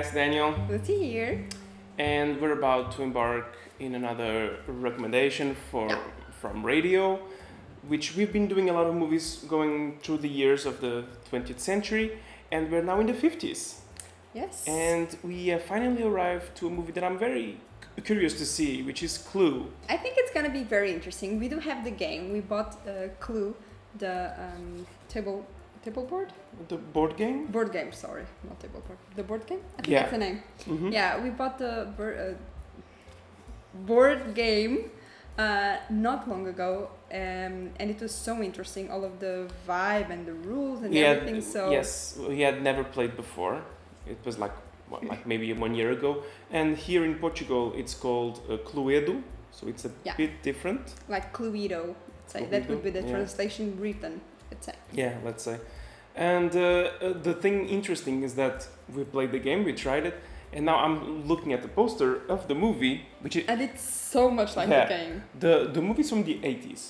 guys, Daniel, Lucy here. and we're about to embark in another recommendation from radio, which we've been doing a lot of movies going through the years of the 20th century, and we're now in the 50s. Yes. And we have finally arrived to a movie that I'm very curious to see, which is Clue. I think it's gonna be very interesting. We do have the game. We bought Clue, the table board? The board game? Board game, sorry, not table board. The board game? I think Yeah. that's the name. Mm-hmm. Yeah, we bought the board game not long ago, and it was so interesting. All of the vibe and the rules and everything. So yes, he had never played before. It was like maybe 1 year ago, and here in Portugal it's called cluedo, so it's a bit different. like cluedo, say that would be the Yeah. translation written. Let's say. Yeah, let's say. And the thing interesting is that we played the game, we tried it, and now I'm looking at the poster of the movie, which is And it's so much like the game. the movie's from the 80s.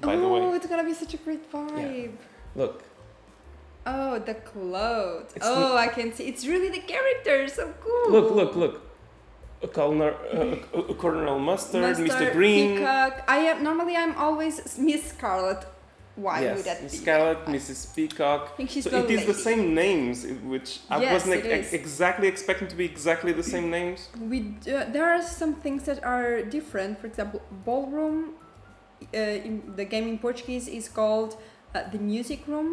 By the way, It's gonna be such a great vibe. look. Oh, the clothes. It's I can see. It's really the character. So cool. Look. A Colonel Mustard, Mr. Green. Peacock. I'm always Miss Scarlet. Why would that be? Miss Scarlet, Mrs. Peacock. I think she's So the it is the lady. same names, which I Yes, wasn't it is. exactly expecting to be exactly the same names. There are some things that are different. For example, ballroom. In the game in Portuguese is called the music room.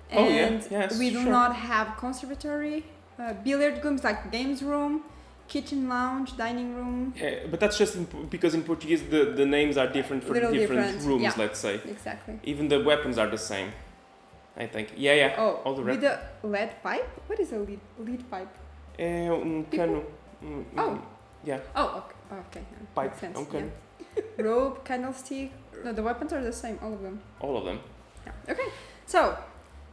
And we do not have conservatory, billiard rooms like games room, kitchen lounge, dining room. Yeah, but that's just because in Portuguese the names are different for different rooms, yeah. let's say. Exactly. Even the weapons are the same, I think. Yeah. Oh, all the with the lead pipe? What is a lead pipe? Cano. Yeah. Oh, okay. Pipe. Makes sense. Okay. Yeah. Rope, candlestick. No, the weapons are the same, all of them. All of them. Yeah. Okay, so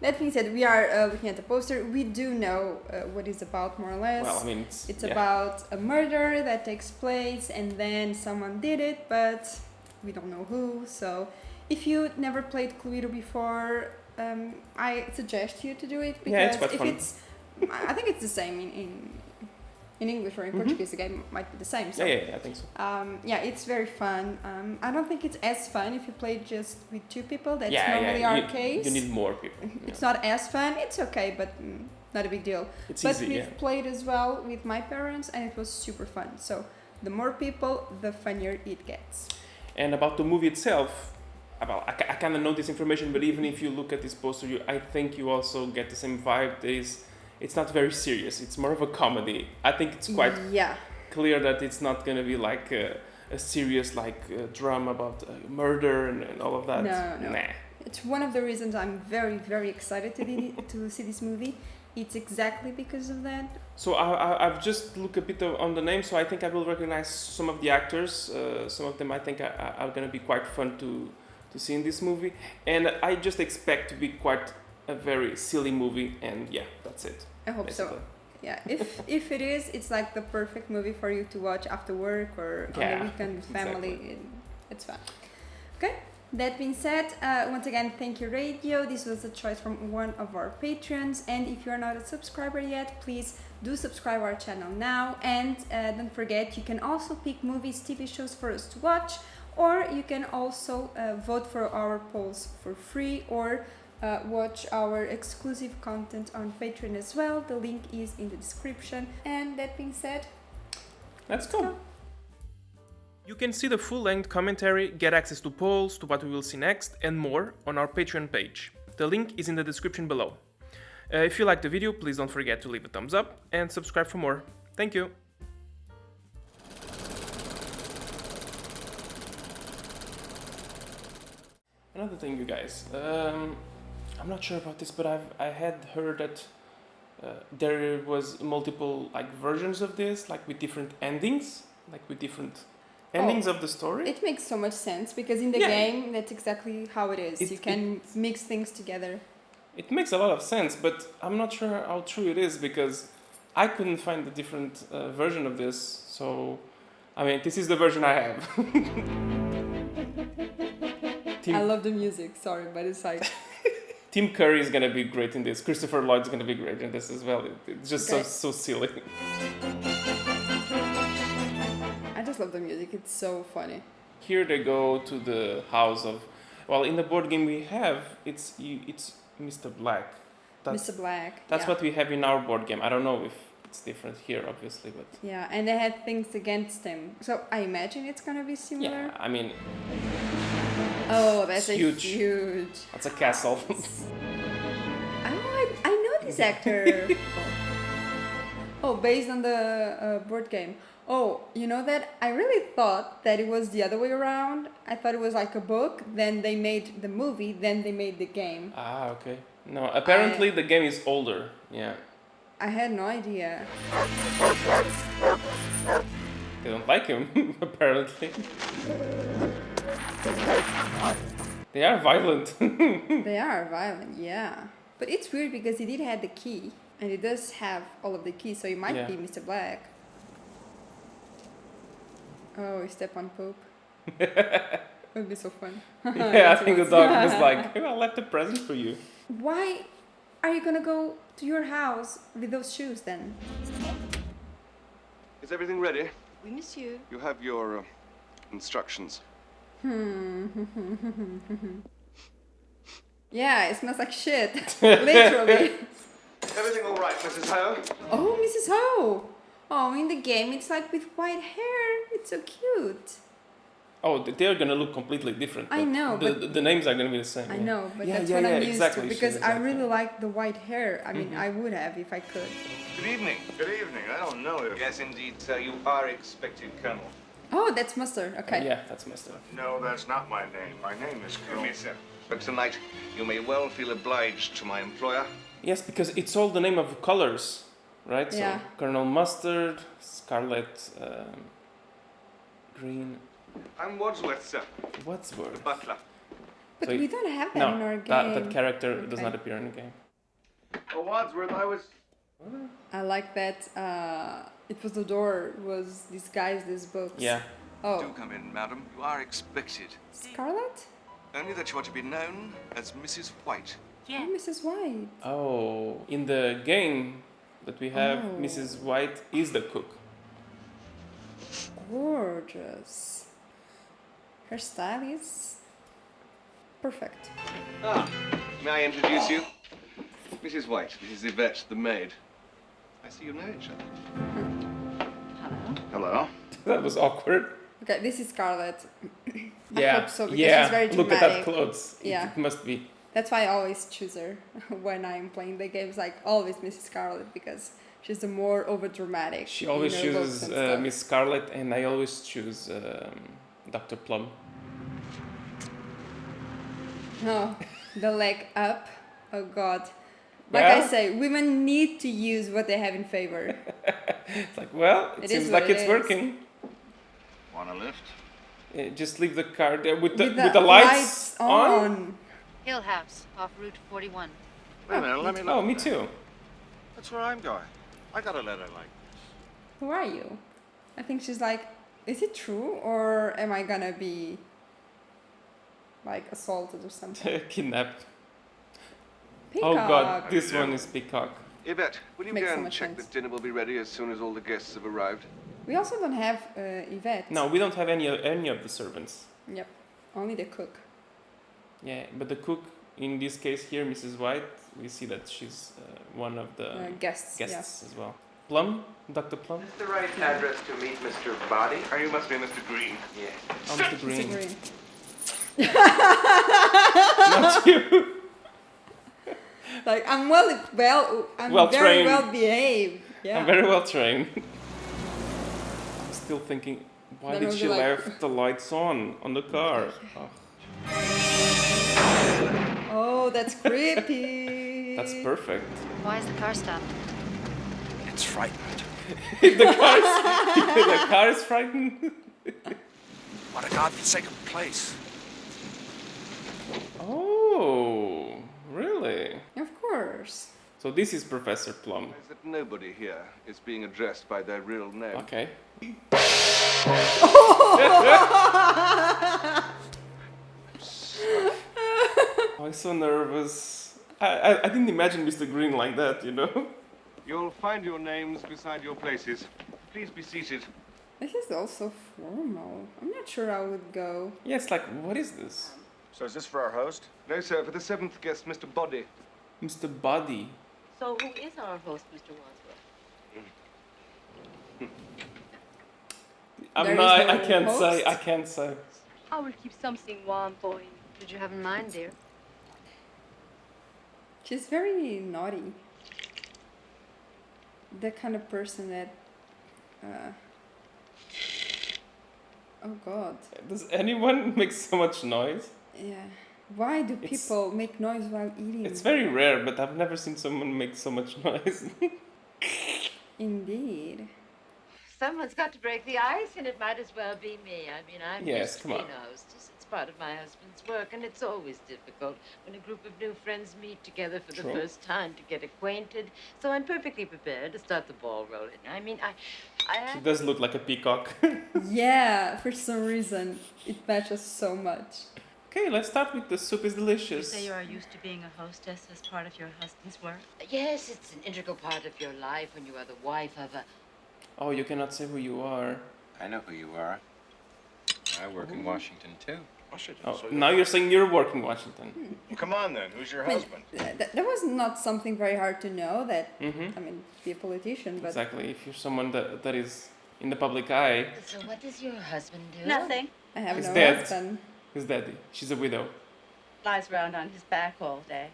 that being said, we are looking at the poster. We do know what it's about, more or less. Well, I mean, it's about a murder that takes place and then someone did it, but we don't know who. So if you never played Cluedo before, I suggest you to do it, because it's quite fun. I think it's the same in English or in Portuguese. The game might be the same. So, yeah, I think so. It's very fun. I don't think it's as fun if you play just with two people. That's normally our case. You need more people. It's not as fun. It's okay, but not a big deal. It's but easy, we've played as well with my parents, and it was super fun. So the more people, the funnier it gets. And about the movie itself, well, I kind of know this information, but even if you look at this poster, I think you also get the same vibe. It's not very serious. It's more of a comedy. I think it's quite clear that it's not going to be like a serious drama about murder and all of that. No. Nah. It's one of the reasons I'm very, very excited to see this movie. It's exactly because of that. So I've just looked a bit on the name, so I think I will recognize some of the actors. Some of them I think are going to be quite fun to see in this movie. And I just expect to be quite a very silly movie, and that's it. I hope basically. so. Yeah, if it is, it's like the perfect movie for you to watch after work or on the weekend with family. Exactly. It's fun. Okay, that being said, once again, thank you, Radio. This was a choice from one of our patrons, and if you're not a subscriber yet, please do subscribe our channel now, and don't forget, you can also pick movies, TV shows for us to watch, or you can also vote for our polls for free, or watch our exclusive content on Patreon as well. The link is in the description. And that being said, let's go. You can see the full-length commentary, get access to polls, to what we will see next, and more on our Patreon page. The link is in the description below. If you liked the video, please don't forget to leave a thumbs up and subscribe for more. Thank you. Another thing, you guys. I'm not sure about this, but I had heard that there was multiple versions of this, with different endings, with different endings of the story. It makes so much sense because in the game that's exactly how it is. You can mix things together. It makes a lot of sense, but I'm not sure how true it is because I couldn't find a different version of this. So, I mean, this is the version I have. I love the music. Sorry, but it's like Tim Curry is gonna be great in this. Christopher Lloyd's gonna be great in this as well. It's just so silly. I just love the music. It's so funny. Here they go to the house of. Well, in the board game we have it's Mr. Black. Mr. Black. That's yeah. what we have in our board game. I don't know if it's different here, obviously, but. Yeah, and they had things against him. So I imagine it's gonna be similar. Yeah, I mean. Oh, that's huge. huge. That's a castle. I know this actor. Oh, based on the board game. Oh, you know that I really thought that it was the other way around. I thought it was like a book, then they made the movie, then they made the game. Ah, okay. No, apparently the game is older. Yeah. I had no idea. They don't like him, apparently. They are violent. They are violent, yeah. But it's weird because he did have the key, and he does have all of the keys, so he might be Mr. Black. Oh, he stepped on poop. It would be so fun. Yeah, I think the dog was like, I left a present for you. Why are you gonna go to your house with those shoes then? Is everything ready? We miss you. You have your instructions. Yeah, it smells like shit. Literally. Everything all right, Mrs. Ho? Oh, Mrs. Ho. Oh, in the game it's like with white hair. It's so cute. Oh, they're gonna look completely different. I know, the names are gonna be the same. I know, but Yeah, that's yeah, what yeah, I'm used exactly. to because She's I exactly. really like the white hair. I mean, I would have if I could. Good evening. Good evening. I don't know if... Yes, indeed, sir. You are expected, Colonel. Oh, that's mustard. Okay. Yeah, that's messed up. No, that's not my name. My name is Colonel. Yes, sir. But tonight, you may well feel obliged to my employer. Yes, because it's all the name of colors, right? Yeah. So Colonel Mustard, Scarlet, Green. I'm Wadsworth, sir. Wadsworth. Butler. But So we don't have that No, in our game. that character does Okay. not appear in the game. Oh, Wadsworth, I was... I like that. It was the door was disguised as books. Yeah. Oh, Do come in, madam. You are expected. Scarlet? Only that you are to be known as Mrs. White. Oh, Mrs. White. Oh, in the game that we have, Oh. Mrs. White is the cook. Gorgeous. Her style is perfect. Ah, may I introduce you? Mrs. White, this is Yvette, the maid. I see you know each other. Hello. That was awkward. Okay, this is Scarlet. Yeah. hope so, because yeah. she's very Look at that dramatic. clothes. Yeah. It must be. That's why I always choose her when I'm playing the games. Like always, Mrs. Scarlet because she's the more over dramatic. She always in her looks chooses and stuff. Miss Scarlet, and I always choose Dr. Plum. No, the leg up. Oh God. Like Yeah. I say, women need to use what they have in favor. It's like, well, it It seems is like what it it's is. working. Want a lift? Just leave the car there with the With lights on. Hill House, off Route 41. Wait a minute, let me look. Oh, me too. That's where I'm going. I got a letter like this. Who are you? I think she's like, is it true or am I gonna be like assaulted or something? Kidnapped. Peacock. Oh God, this one is Peacock. Yvette, will you Makes go so and much check sense. that dinner will be ready as soon as all the guests have arrived? We also don't have Yvette. No, we don't have any of the servants. Yep. Only the cook. Yeah, but the cook, in this case here, Mrs. White, we see that she's one of the Guests. guests as well. Plum? Dr. Plum? Is the right address to meet Mr. Body? Oh, you must be Mr. Green. Yeah. Oh, Mr. Yeah. Green. Green. Not you. Like I'm I'm Well very trained. well behaved. Yeah. I'm very well trained. I'm still thinking, why Then did we'll she be like- left the lights on the car? Oh, Oh, that's creepy. that's perfect. Why is the car stopped? It's frightened. If the car is frightened. What a godforsaken place. Oh, really? Of course. So this is Professor Plum. Is that nobody here is being addressed by their real name? Okay. Oh, I'm so nervous. I didn't imagine Mr. Green like that, you know? You'll find your names beside your places. Please be seated. This is also formal. I'm not sure I would go. Yeah, it's like, what is this? So is this for our host? No, sir, for the seventh guest, Mr. Body. Mr. Body. So who is our host, Mr. Wadsworth? I'm There not, is no I can't host? say, I can't say. I will keep something warm for you. Did you have in mind, dear? She's very naughty. The kind of person that... Oh god. Does anyone make so much noise? Yeah. Why do It's- people make noise while eating? It's very rare, but I've never seen someone make so much noise. Indeed. Someone's got to break the ice, and it might as well be me. I mean, I'm Yes, used to come being on. a hostess. It's part of my husband's work, and it's always difficult when a group of new friends meet together for the True. first time to get acquainted. So I'm perfectly prepared to start the ball rolling. I mean, She does look like a peacock. Yeah, for some reason it matches so much. Okay, let's start with the soup is You delicious. say you are used to being a hostess as part of your husband's work? Yes, it's an integral part of your life when you are the wife of a... Oh, you cannot say who you are. I know who you are. I work in Washington, too. Washington. Oh, So now you're saying you're working Washington. come on then. Who's your I mean, husband? that was not something very hard to know that, Mm-hmm. I mean, be a politician, but Exactly. If you're someone that is in the public eye, So what does your husband do? Nothing. I have He's no dead. husband. his daddy. She's a widow. Lies around on his back all day.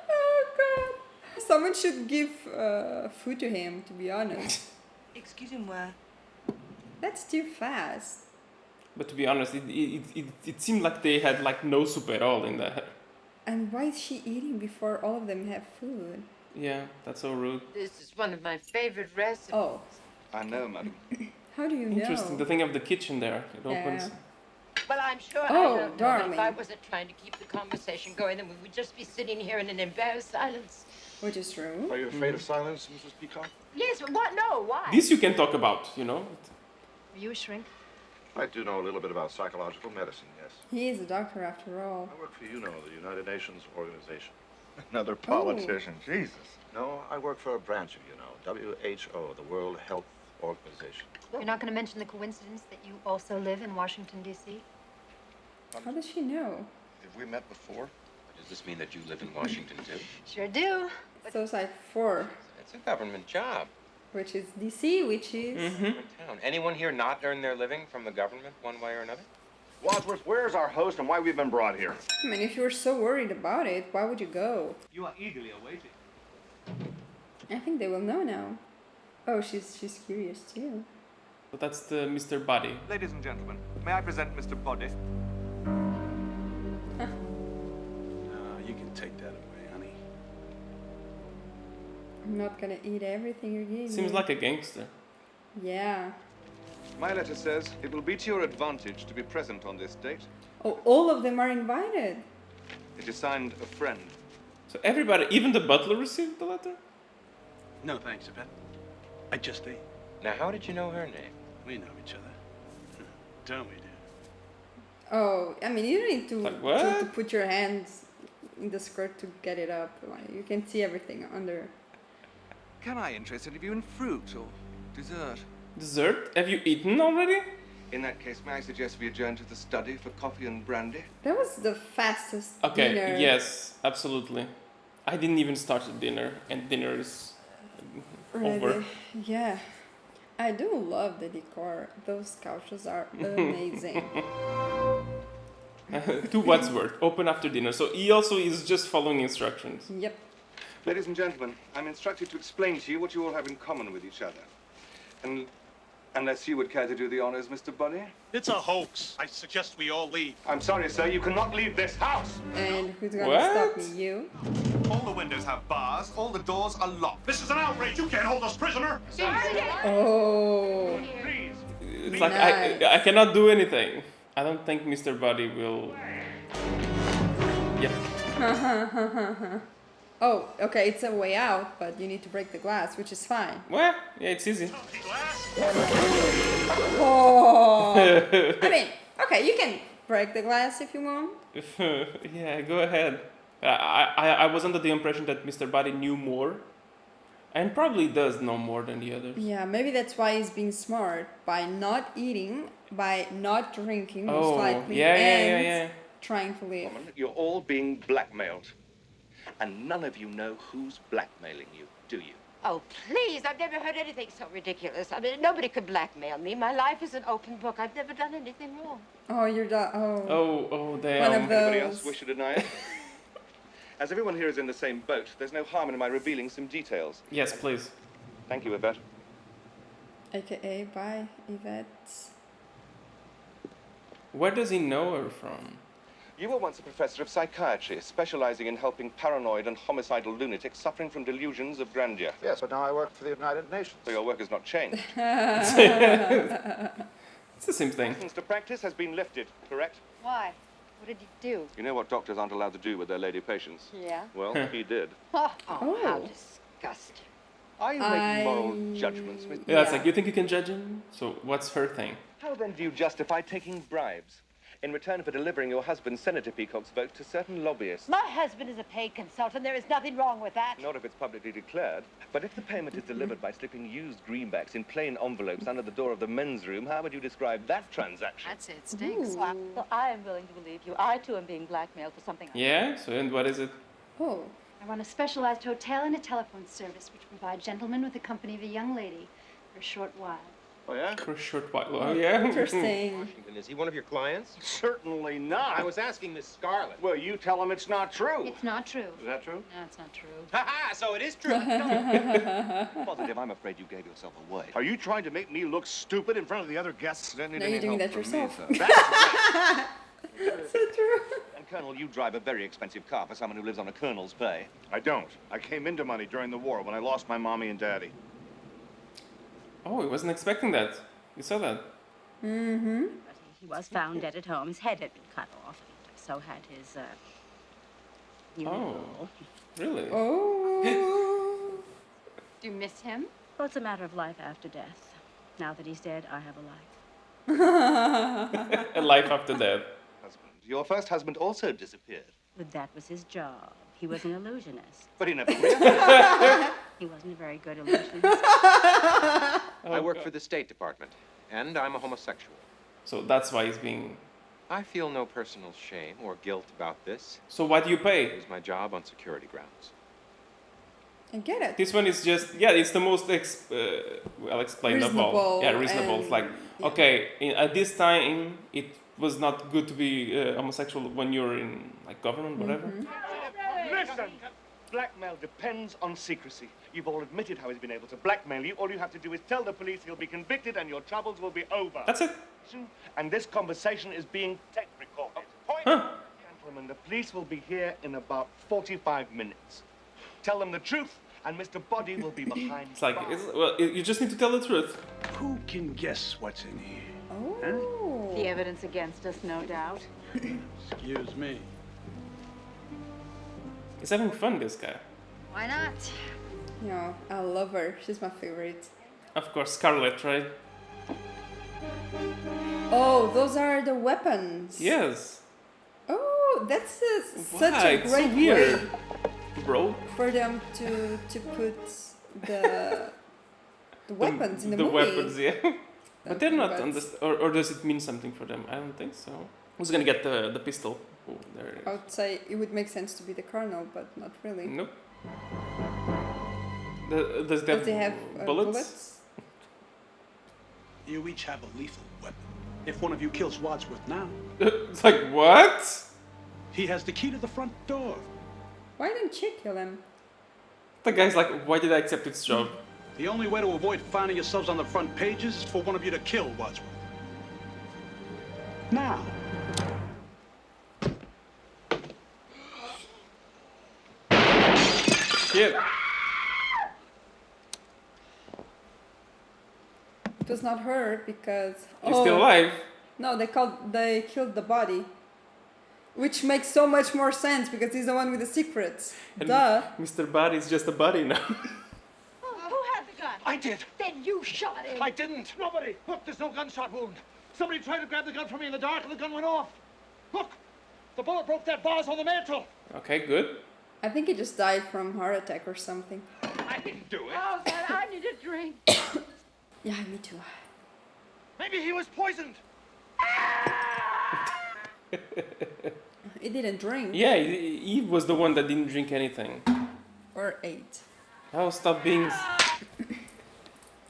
Oh god. Someone should give food to him, to be honest. Excusez-moi. That's too fast. But to be honest, it seemed like they had like no soup at all in there. And why is she eating before all of them have food? Yeah, that's so rude. This is one of my favorite recipes. Oh, I know, madam. how do you know? Interesting. The thing of the kitchen there, it Yeah. opens. Well, I'm sure Oh, I don't know. darling. If I wasn't trying to keep the conversation going, then we would just be sitting here in an embarrassed silence. Which is true. Are you afraid of silence, Mrs. Peacock? Yes, but what? No, why? This you can talk about, you know. Are you a shrink? I do know a little bit about psychological medicine, yes. He is a doctor after all. I work for UNO, the United Nations Organization. Another politician, Jesus. No, I work for a branch of UNO, WHO, the World Health Organization. You're not going to mention the coincidence that you also live in Washington, D.C.? How does she know? Have we met before? Does this mean that you live in Washington, too? Sure do. So it's like 4, It's a government job. which is DC, which is... Government town. Anyone here not earn their living from the government one way or another? Wadsworth, where's our host and why we've been brought here? I mean, if you were so worried about it, why would you go? You are eagerly awaited. I think they will know now. Oh, she's curious too. So that's the Mr. Body. Ladies and gentlemen, may I present Mr. Body? You can take that away, honey. I'm not gonna eat everything you give Seems me. like a gangster. Yeah. My letter says it will be to your advantage to be present on this date. Oh, all of them are invited. It is signed a friend. So everybody, even the butler, received the letter. No, thanks, Yvette. I just ate. Now, how did you know her name? We know each other. Don't we, dear? Oh, I mean, you don't need to, Like what? to put your hands in the skirt to get it up. Like, you can see everything under. Can I interest any of you in fruit or dessert? Dessert? Have you eaten already? In that case, may I suggest we adjourn to the study for coffee and brandy? That was the fastest Okay, dinner. yes, absolutely. I didn't even start the dinner, and dinner is over. Really. Yeah. I do love the decor. Those couches are amazing. To Wadsworth, open after dinner. So he also is just following instructions. Yep. Ladies and gentlemen, I'm instructed to explain to you what you all have in common with each other. And unless you would care to do the honors, Mr. Bunny? It's a hoax. I suggest we all leave. I'm sorry, sir, you cannot leave this house! And who's gonna What? stop me? You? All the windows have bars, all the doors are locked. This is an outrage. You can't hold us prisoner. Oh. Please. It's like Nice. I cannot do anything. I don't think Mr. Body will. Yep. Oh, okay, it's a way out, but you need to break the glass, which is fine. Well, yeah, it's easy. Glass? Oh. I mean, Okay, you can break the glass if you want. Yeah, go ahead. I was under the impression that Mr. Body knew more, and probably does know more than the others. Yeah, maybe that's why he's being smart by not eating, by not drinking, most likely, and trying to live. You're all being blackmailed. And none of you know who's blackmailing you, do you? Oh, please, I've never heard anything so ridiculous. I mean, nobody could blackmail me. My life is an open book. I've never done anything wrong. Oh, you're the... Oh, damn. One of those. Anybody else wish to deny it? As everyone here is in the same boat, there's no harm in my revealing some details. Yes, please. Thank you, Yvette. AKA by Yvette. Where does he know her from? You were once a professor of psychiatry, specializing in helping paranoid and homicidal lunatics suffering from delusions of grandeur. Yes, but now I work for the United Nations. So your work has not changed. It's the same thing. License to practice has been lifted, correct? Why? What did he do? You know what doctors aren't allowed to do with their lady patients? Yeah. Well, he did. Oh, how disgusting. Are you making moral judgments, Miss? Yeah, it's like, you think you can judge him? So what's her thing? How then do you justify taking bribes in return for delivering your husband's Senator Peacock's vote to certain lobbyists? My husband is a paid consultant. There is nothing wrong with that. Not if it's publicly declared. But if the payment is delivered by slipping used greenbacks in plain envelopes under the door of the men's room, how would you describe that transaction? I'd say it stinks. Well, I am willing to believe you. I, too, am being blackmailed for something. Yeah? So, and what is it? Oh. I run a specialized hotel and a telephone service which provide gentlemen with the company of a young lady for a short while. Oh, yeah? For a short while. Oh, yeah? Interesting. Washington, is he one of your clients? Certainly not. I was asking Miss Scarlett. Well, you tell him it's not true. It's not true. Is that true? No, it's not true. Ha ha! So it is true. Positive, I'm afraid you gave yourself away. Are you trying to make me look stupid in front of the other guests? Don't need No, any you're doing help that from me, yourself. sir. So true. And Colonel, you drive a very expensive car for someone who lives on a colonel's pay. I don't. I came into money during the war when I lost my mommy and daddy. Oh, he wasn't expecting that. You saw that? Mm-hmm. But he was found dead at home. His head had been cut off. So had his, Oh, really? Oh. Do you miss him? Well, it's a matter of life after death. Now that he's dead, I have a life. A life after death. Husband. Your first husband also disappeared. But that was his job. He was an illusionist. But he never realized. He wasn't a very good illusionist. I work for the State Department, and I'm a homosexual. So that's why he's being... I feel no personal shame or guilt about this. So why do you It pay? was my job on security grounds. I get it. This one is just... Yeah, it's the most well explained of all. Reasonable Yeah, reasonable. It's like, yeah. okay, at this time, it was not good to be homosexual when you're in like government, whatever. Listen! Blackmail depends on secrecy. You've all admitted how he's been able to blackmail you. All you have to do is tell the police he'll be convicted and your troubles will be over. That's it. And this conversation is being tape recorded. Gentlemen, the police will be here in about 45 minutes. Tell them the truth, and Mr. Body will be behind It's like, bars. well, you just need to tell the truth. Who can guess what's in here? Oh. The evidence against us, no doubt. Excuse me. He's having fun, this guy. Why not? Yeah, I love her. She's my favorite. Of course, Scarlett, right? Oh, those are the weapons. Yes. Oh, that's such Why? a It's so great weird. way Bro. for them to put the weapons in the movie. weapons, yeah. But they're not on That's- this, or does it mean something for them? I don't think so. Who's gonna get the pistol? Oh, there it is. I would say it would make sense to be the colonel, but not really. Nope. Does Does they have bullets? You each have a lethal weapon. If one of you kills Wadsworth now, It's like, what? he has the key to the front door. Why didn't you kill him? The guy's like, why did I accept this job? The only way to avoid finding yourselves on the front pages is for one of you to kill Wadsworth. Now. Shit. It was not her because He's still alive. No, they killed the body. Which makes so much more sense because he's the one with the secrets. And Duh. Mr. Body's just a body now. Who had the gun? I did. Then you shot him. I didn't. Nobody. Look, there's no gunshot wound. Somebody tried to grab the gun from me in the dark and the gun went off. Look, the bullet broke that vase on the mantle. Okay, good. I think he just died from heart attack or something. I didn't do it. Oh, God, I need a drink. Yeah, me too. Maybe he was poisoned. He didn't drink. Yeah, Eve was the one that didn't drink anything. Or ate. Oh, stop being...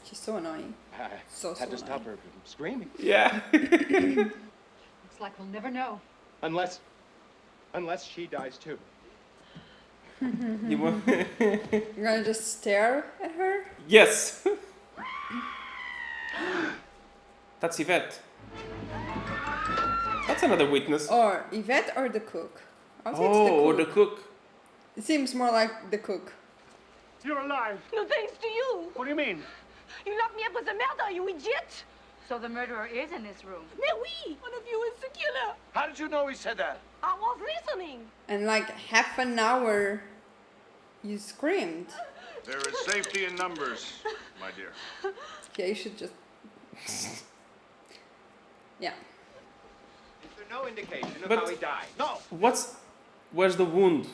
She's so annoying. I So had to stop annoying. her from screaming. Yeah. Looks like we'll never know. Unless she dies too. You want... You're gonna just stare at her? Yes. That's Yvette. That's another witness. Or Yvette or the cook? I'll say Oh, it's the cook. It seems more like the cook. You're alive. No thanks to you. What do you mean? You locked me up with the murder, you idiot. So the murderer is in this room. Mais oui, one of you is the killer. How did you know he said that? I was listening. And like half an hour, you screamed. There is safety in numbers, my dear. Yeah, you should just... Yeah. Is there no indication of But- how he died? No, Where's the wound?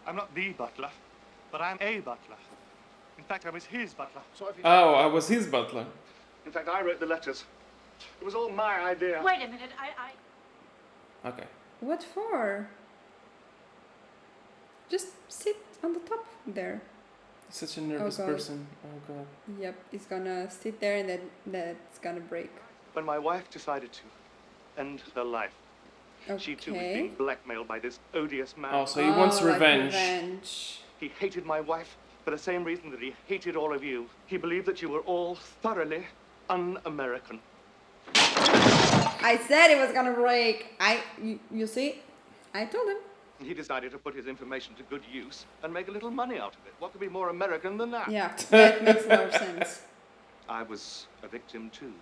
I'm not the butler, but I'm a butler. In fact, I was his butler. So if you... Oh, I was his butler. In fact, I wrote the letters. It was all my idea. Wait a minute, Okay. What for? Just sit on the top there. Such a nervous God. person. Oh god. Yep, it's gonna sit there and then that's gonna break. When my wife decided to end her life, she too was being blackmailed by this odious man. Oh, so he wants like revenge. revenge. He hated my wife for the same reason that he hated all of you. He believed that you were all thoroughly un-American. I said it was gonna break. You see? I told him. He decided to put his information to good use and make a little money out of it. What could be more American than that? Yeah, that makes a lot of sense. I was a victim too.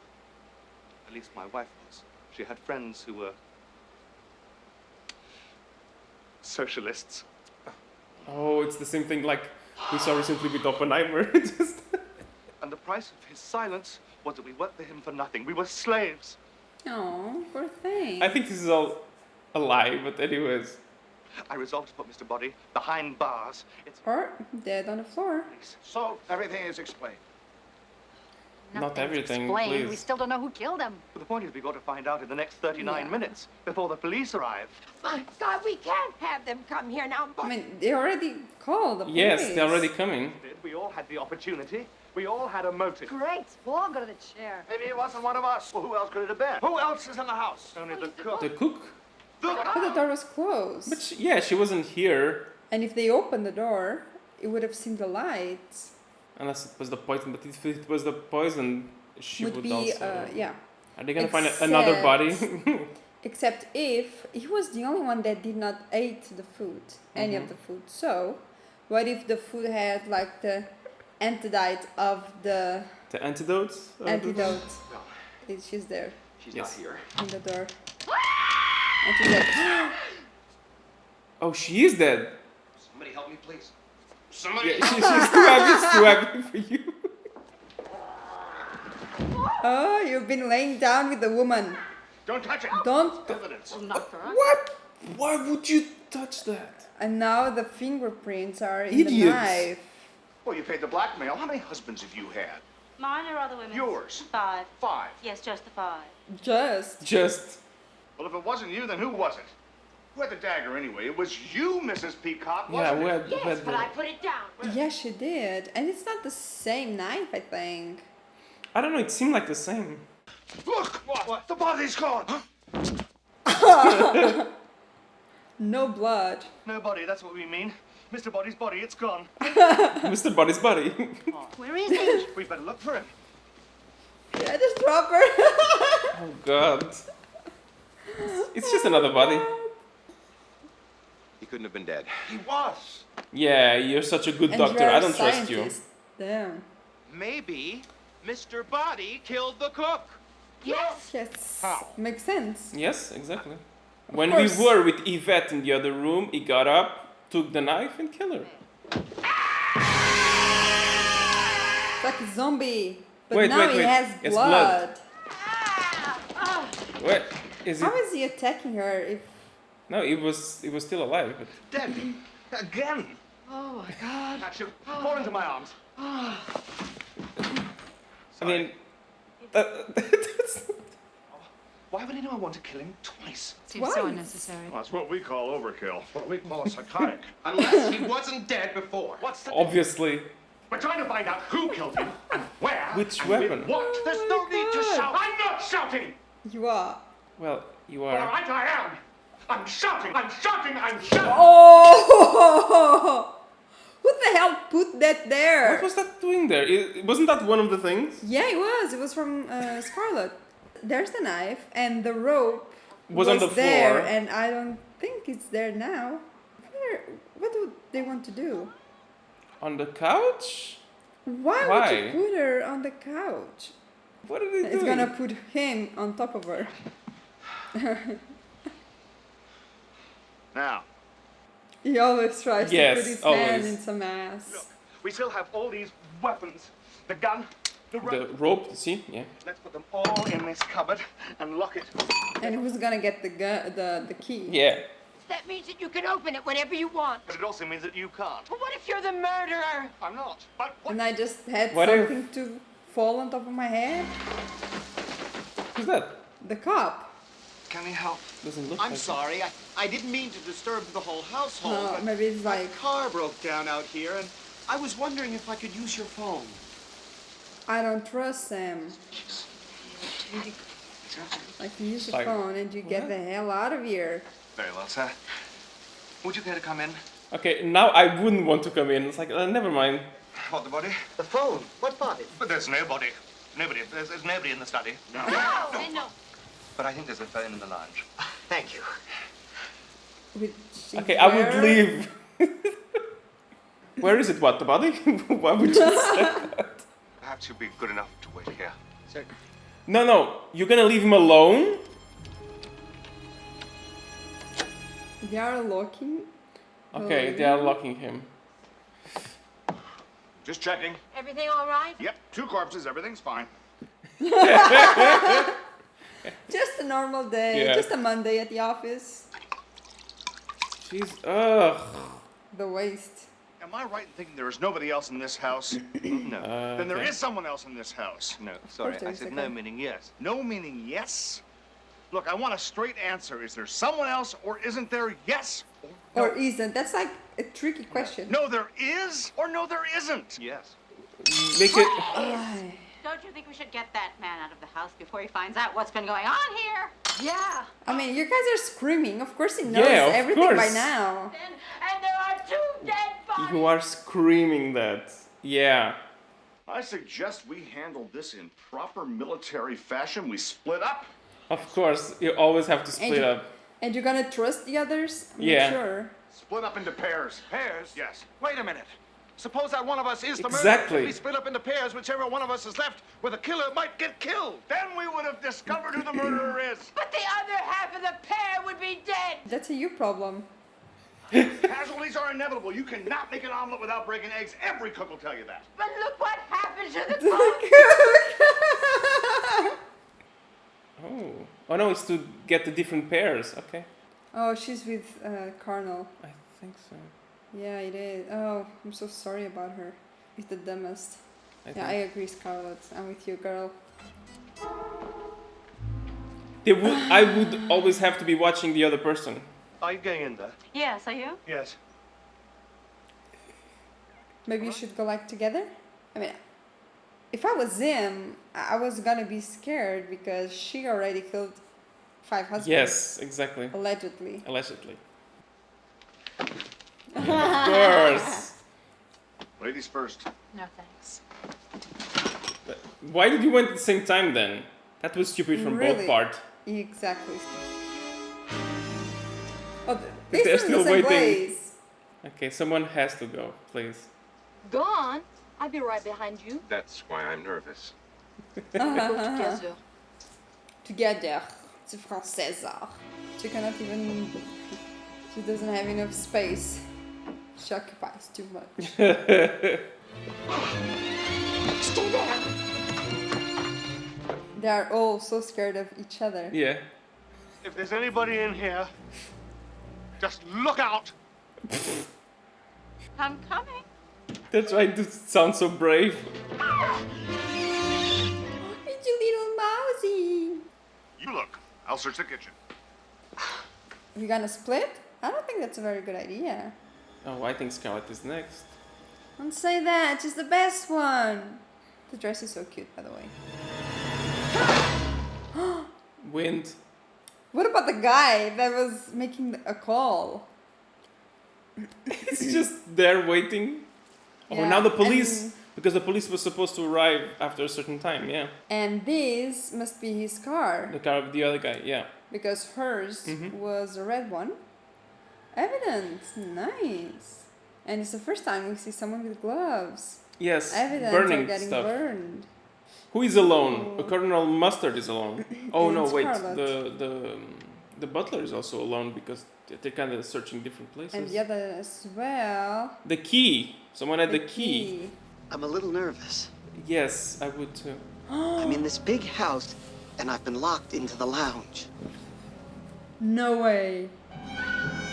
At least my wife was. She had friends who were socialists. Oh, it's the same thing like we saw recently with Oppenheimer. Just... And the price of his silence was that we worked for him for nothing. We were slaves. Oh, poor thing. I think this is all a lie, but anyways. I resolved to put Mr. Body behind bars. It's Or dead on the floor. So, everything is explained. Not Nothing's everything, explained. please. We still don't know who killed him. But the point is, we've got to find out in the next 39 minutes before the police arrive. My God, we can't have them come here now. I mean, they already called the police. Yes, they're already coming. We all had the opportunity. We all had a motive. Great. We'll all go to the chair. Maybe it wasn't one of us. Well, who else could it have been? Who else is in the house? Only the cook. The cook? But the door was closed. But she wasn't here. And if they opened the door, it would have seen the lights. Unless it was the poison. But if it was the poison, she would be, also... yeah. Are they gonna find another body? Except if he was the only one that did not eat the food, any of the food. So, what if the food had like the antidote of the... The antidotes? Antidote. No, She's there she's Yes. not here. in the door. And she's like, Oh, she is dead. Somebody help me, please. Somebody. Yeah, she's too heavy for you. oh, you've been laying down with the woman. Don't touch it. Don't. Evidence. Not for us. What? Why would you touch that? And now the fingerprints are in the Idiots. knife. Well, you paid the blackmail. How many husbands have you had? Mine or other women's? Yours. 5. 5. Yes, just the 5. Just. Well, if it wasn't you, then who was it? Who had the dagger anyway? It was you, Mrs. Peacock, Yeah, wasn't it? Yes, but I put it down. Yeah, she did. And it's not the same knife, I think. I don't know, it seemed like the same. Look! What? The body's gone! No blood. Nobody, that's what we mean. Mr. Body's body, it's gone. Mr. Body's body. Where is he? We better look for him. Yeah, just drop her. Oh god. It's just another body. He couldn't have been dead. He was! Yeah, you're such a good And doctor. you're I a don't trust you. scientist. Damn. Maybe Mr. Body killed the cook. Yes. Yes. How? Makes sense. Yes, exactly. When course. we were with Yvette in the other room, he got up, took the knife, and killed her. It's like a zombie. But Wait, now wait, he wait. has It's blood. blood. What is it? How is he attacking her if... No, it was still alive. But... Dead. Again. Oh, my God. Patch, fall into my arms. I mean, that's... Why would anyone want to kill him twice? Seems so unnecessary. Well, that's what we call overkill. What we call psychotic. Unless he wasn't dead before. What's the... Obviously. We're trying to find out who killed him and where. Which and weapon? With what? There's no need to God. shout. I'm not shouting. You are. Well, you All are. right, I am. I'm shouting. I'm shouting. I'm shouting. Oh! Who the hell put that there? What was that doing there? Wasn't that one of the things? Yeah, it was. It was from Scarlet. There's the knife and the rope Was on the there, floor. and I don't think it's there now. What do they want to do? On the couch? Why would you put her on the couch? What are they doing? It's gonna put him on top of her. Now, He always tries to Yes, put his always. hand in some ass. look, we still have all these weapons. The gun, the rope. The rope, see? Yeah. Let's put them all in this cupboard and lock it. And who's gonna get the key? Yeah. That means that you can open it whenever you want. But it also means that you can't. But what if you're the murderer? I'm not. But what? And I just had What if- something to fall on top of my head. Who's that? The cop. Can he help? Doesn't look I'm like sorry. I didn't mean to disturb the whole household. No, but maybe it's my like... car broke down out here, and I was wondering if I could use your phone. I don't trust them. Like you use your Like, phone and you get what? the hell out of here. Very well, sir. Would you care to come in? Okay, now I wouldn't want to come in. It's like, never mind. What, the body? The phone? What body? But there's nobody. Nobody. There's nobody in the study. No. No. But I think there's a phone in the lounge. Thank you. Which is Okay, I would where- leave. Where is it? What, the body? Why would you say that? Perhaps you'd be good enough to wait here. No, you're gonna leave him alone? They are locking. Okay, they are locking him. Just checking. Everything all right? Yep, 2 corpses, everything's fine. Just a normal day. Yeah. Just a Monday at the office. Jeez, ugh. The waste. Am I right in thinking there is nobody else in this house? No. Then there okay. is someone else in this house. No, sorry. Course there I is, said okay. no, meaning yes. No meaning yes? Look, I want a straight answer. Is there someone else or isn't there? Yes or no? Or isn't? That's like a tricky question. No, there is or no, there isn't. Yes. Make it. Ay. Don't you think we should get that man out of the house before he finds out what's been going on here? Yeah. I mean, you guys are screaming. Of course he knows Yeah, of everything by course. now. And there are 2 dead bodies. You are screaming that. Yeah. I suggest we handle this in proper military fashion. We split up. Of course, you always have to split you- up. And you're gonna trust the others? I'm not Yeah. sure. Split up into pairs. Pairs? Yes. Wait a minute. Suppose that one of us is the murderer. Exactly. We split up into pairs, whichever one of us is left with the killer might get killed. Then we would have discovered who the murderer is. But the other half of the pair would be dead. That's a you problem. Casualties are inevitable. You cannot make an omelet without breaking eggs. Every cook will tell you that. But look what happened to the cook. Oh no, it's to get the different pairs. Okay. Oh, she's with Colonel. I think so. Yeah, it is. Oh, I'm so sorry about her. It's the dumbest. Yeah, I agree, Scarlett. I'm with you, girl. I would always have to be watching the other person. Are you going in there? Yes, are you? Yes. Maybe you should go like together? I mean, if I was him, I was gonna be scared because she already killed 5 husbands. Yes, exactly. Allegedly. Allegedly. Of course. Ladies first. No, thanks. But why did you went at the same time then? That was stupid from both Really? parts. Exactly. Oh, They're they're still still in the same waiting. place. Okay, someone has to go, please. Go on. I'll be right behind you. That's why I'm nervous. Together. Together. C'est française. She cannot even... She doesn't have enough space. She occupies too much. Stay there. They are all so scared of each other. Yeah. If there's anybody in here, just look out. I'm coming. That's why it sounds so brave. It's a little mousy. You look. I'll search the kitchen. You gonna split? I don't think that's a very good idea. Oh, I think Scarlett is next. Don't say that. She's the best one. The dress is so cute, by the way. Wind. What about the guy that was making a call? He's just there waiting. Oh, Yeah, now the police, because the police was supposed to arrive after a certain time, yeah. And this must be his car. The car of the other guy, yeah. Because hers was a red one. Evidence. Nice. And it's the first time we see someone with gloves. Yes, Evidence burning of getting stuff. burned. Who is alone? Colonel Mustard is alone. Oh And no, wait. Scarlett. The butler is also alone because they're kind of searching different places. And the other as well. The key. Someone had the key. I'm a little nervous. Yes, I would too. I'm in this big house, and I've been locked into the lounge. No way.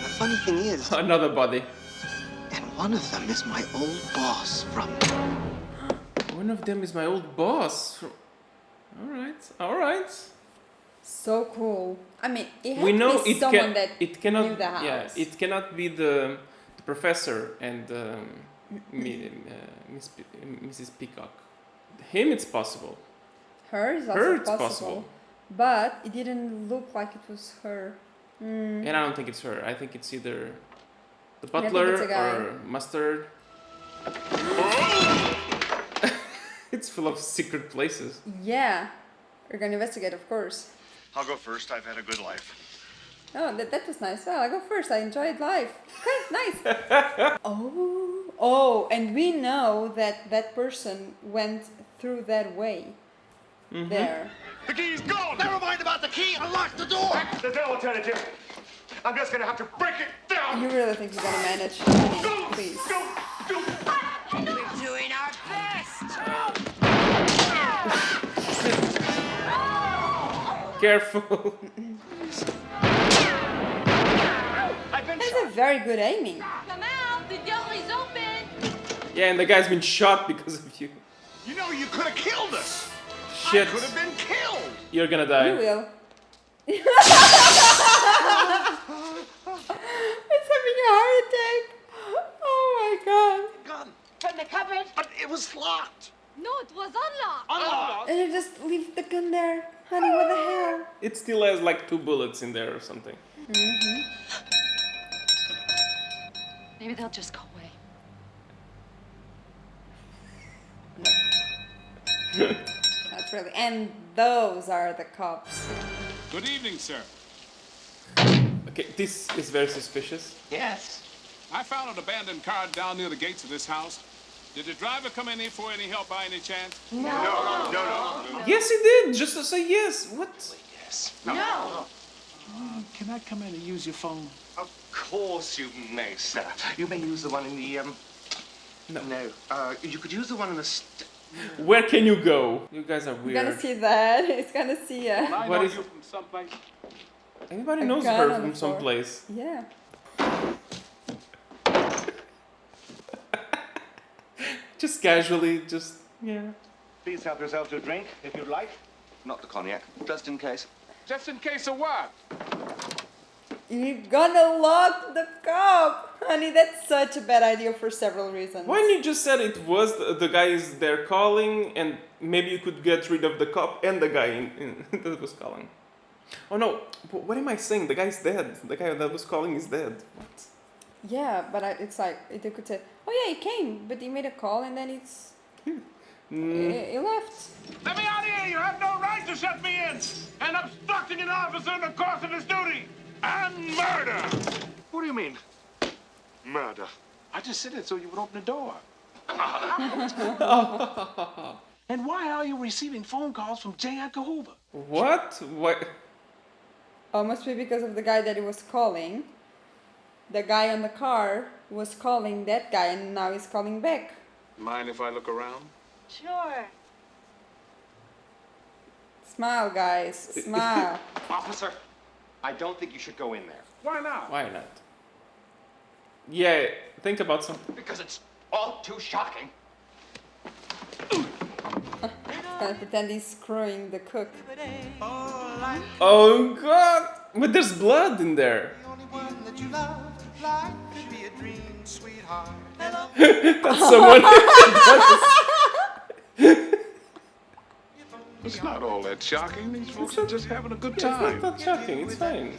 The funny thing is, Another body. and one of them is my old boss from... One of them is my old boss. All right. So cool. I mean, it had We to know be it someone can. that It cannot. knew the house. Yeah, it cannot be the professor and Mrs. Peacock. Him, it's possible. Her is also Her, it's possible. possible. But it didn't look like it was her. And I don't think it's her. I think it's either the think butler it's a guy. or Mustard. It's full of secret places. Yeah. We're gonna investigate, of course. I'll go first. I've had a good life. Oh, that was nice. Well, I go first. I enjoyed life. Okay, nice. Oh, and we know that that person went through that way. There. The key's gone! Never mind about the key! Unlock the door! There's no alternative. I'm just gonna have to break it down! You really think you're gonna manage? Honey, please. We're doing our best. Careful. That's a very good aiming. Come out. The door is open. Yeah, and the guy's been shot because of you. You know, you could have killed us! Shit. I could have been killed! You're gonna die. You will. It's having a heart attack. Oh my god. Gun! From the cupboard. But it was locked! No, it was unlocked. Unlocked! And you just leave the gun there. Honey, what the hell? It still has like 2 bullets in there or something. Maybe they'll just go away. That's really. And those are the cops. Good evening, sir. Okay, this is very suspicious. Yes. I found an abandoned car down near the gates of this house. Did the driver come in here for any help by any chance? No. Yes, he did. Just to say yes. What? Yes. No. Can I come in and use your phone? Of course you may, sir. You may use the one in the, No. you could use the one in the... Where can you go? You guys are You're gonna weird. see that. It's gonna see ya. I What know is- you from someplace. Anybody A knows gun her on from the floor. someplace? Yeah. Just casually, just yeah. Please help yourself to a drink, if you'd like. Not the cognac, just in case. Just in case of what? You're gonna lock the cop. Honey, that's such a bad idea for several reasons. Why didn't you just said it was the guy is there calling, and maybe you could get rid of the cop and the guy that was calling. Oh no! What am I saying? The guy's dead. The guy that was calling is dead. What? Yeah, but it's like they could say, "Oh yeah, he came, but he made a call and then it's he left." Let me out of here! You have no right to shut me in! And obstructing an officer in the course of his duty! And murder! What do you mean? Murder? I just said it so you would open the door. And why are you receiving phone calls from J. Edgar Hoover? What? What? Oh, must be because of the guy that he was calling. The guy on the car was calling that guy, and now he's calling back. Mind if I look around? Sure. Smile, guys. Smile. Officer, I don't think you should go in there. Why not? Why not? Yeah, think about something. Because it's all too shocking. Gonna pretend he's screwing the cook. Oh god! But there's blood in there. That's someone. It's not all that shocking. These folks are just having a good Yeah, time. it's not shocking. It's fine.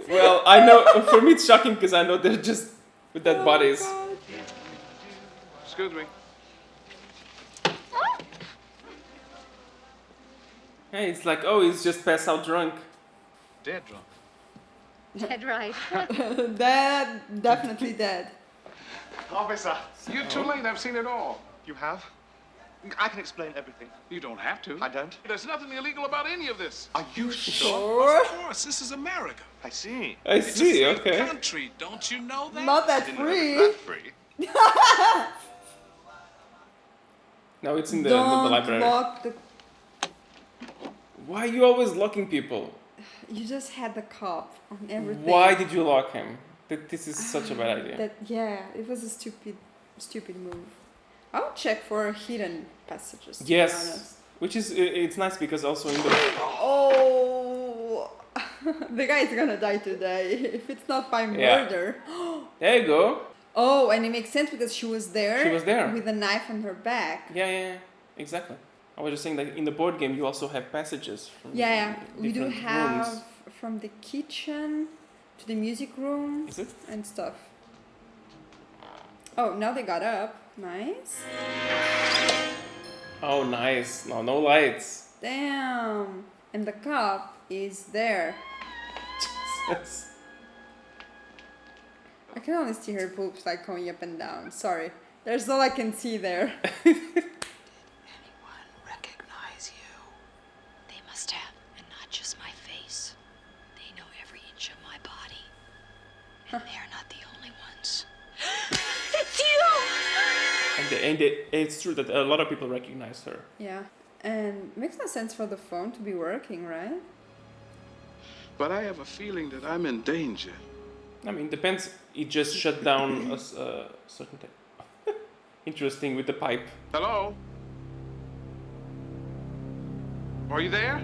Well, I know. For me, it's shocking because I know they're just with dead bodies. Excuse me. Hey, it's like, oh, he's just passed out drunk. Dead drunk. Dead right. Dead. Definitely dead. Officer, You're too late. I've seen it all. you have? I can explain everything. You don't have to. I don't. There's nothing illegal about any of this. Are you Sure. Of course, this is America. I see. I It's a see. free Okay. country. Don't you know that? Not that Didn't know it free. was that free. Now it's in the Don't library. lock the. Why are you always locking people? You just had the cop on everything. Why did you lock him? This is such a bad idea. That it was a stupid move. I'll check for hidden passages. To be Yes, honest. which is it's nice because also in the Oh, the guy is gonna die today if it's not by Yeah. murder. there you go. Oh, and it makes sense because she was there. She was there. with a knife on her back. Yeah, exactly. I was just saying that in the board game you also have passages from Yeah. We do different have rooms. from the kitchen to the music room Is it? and stuff. Oh, now they got up. Nice. Oh, nice. No lights. Damn. And the cop is there. Jesus. I can only see her boobs like going up and down. Sorry. There's all I can see there. Anyone recognize you? They must have, and not just my face. They know every inch of my body. And they're not the only ones. It's you! And it's true that a lot of people recognize her. Yeah. And makes no sense for the phone to be working, right? But I have a feeling that I'm in danger. I mean, depends. It just shut down a certain time. Interesting with the pipe. Hello? Are you there?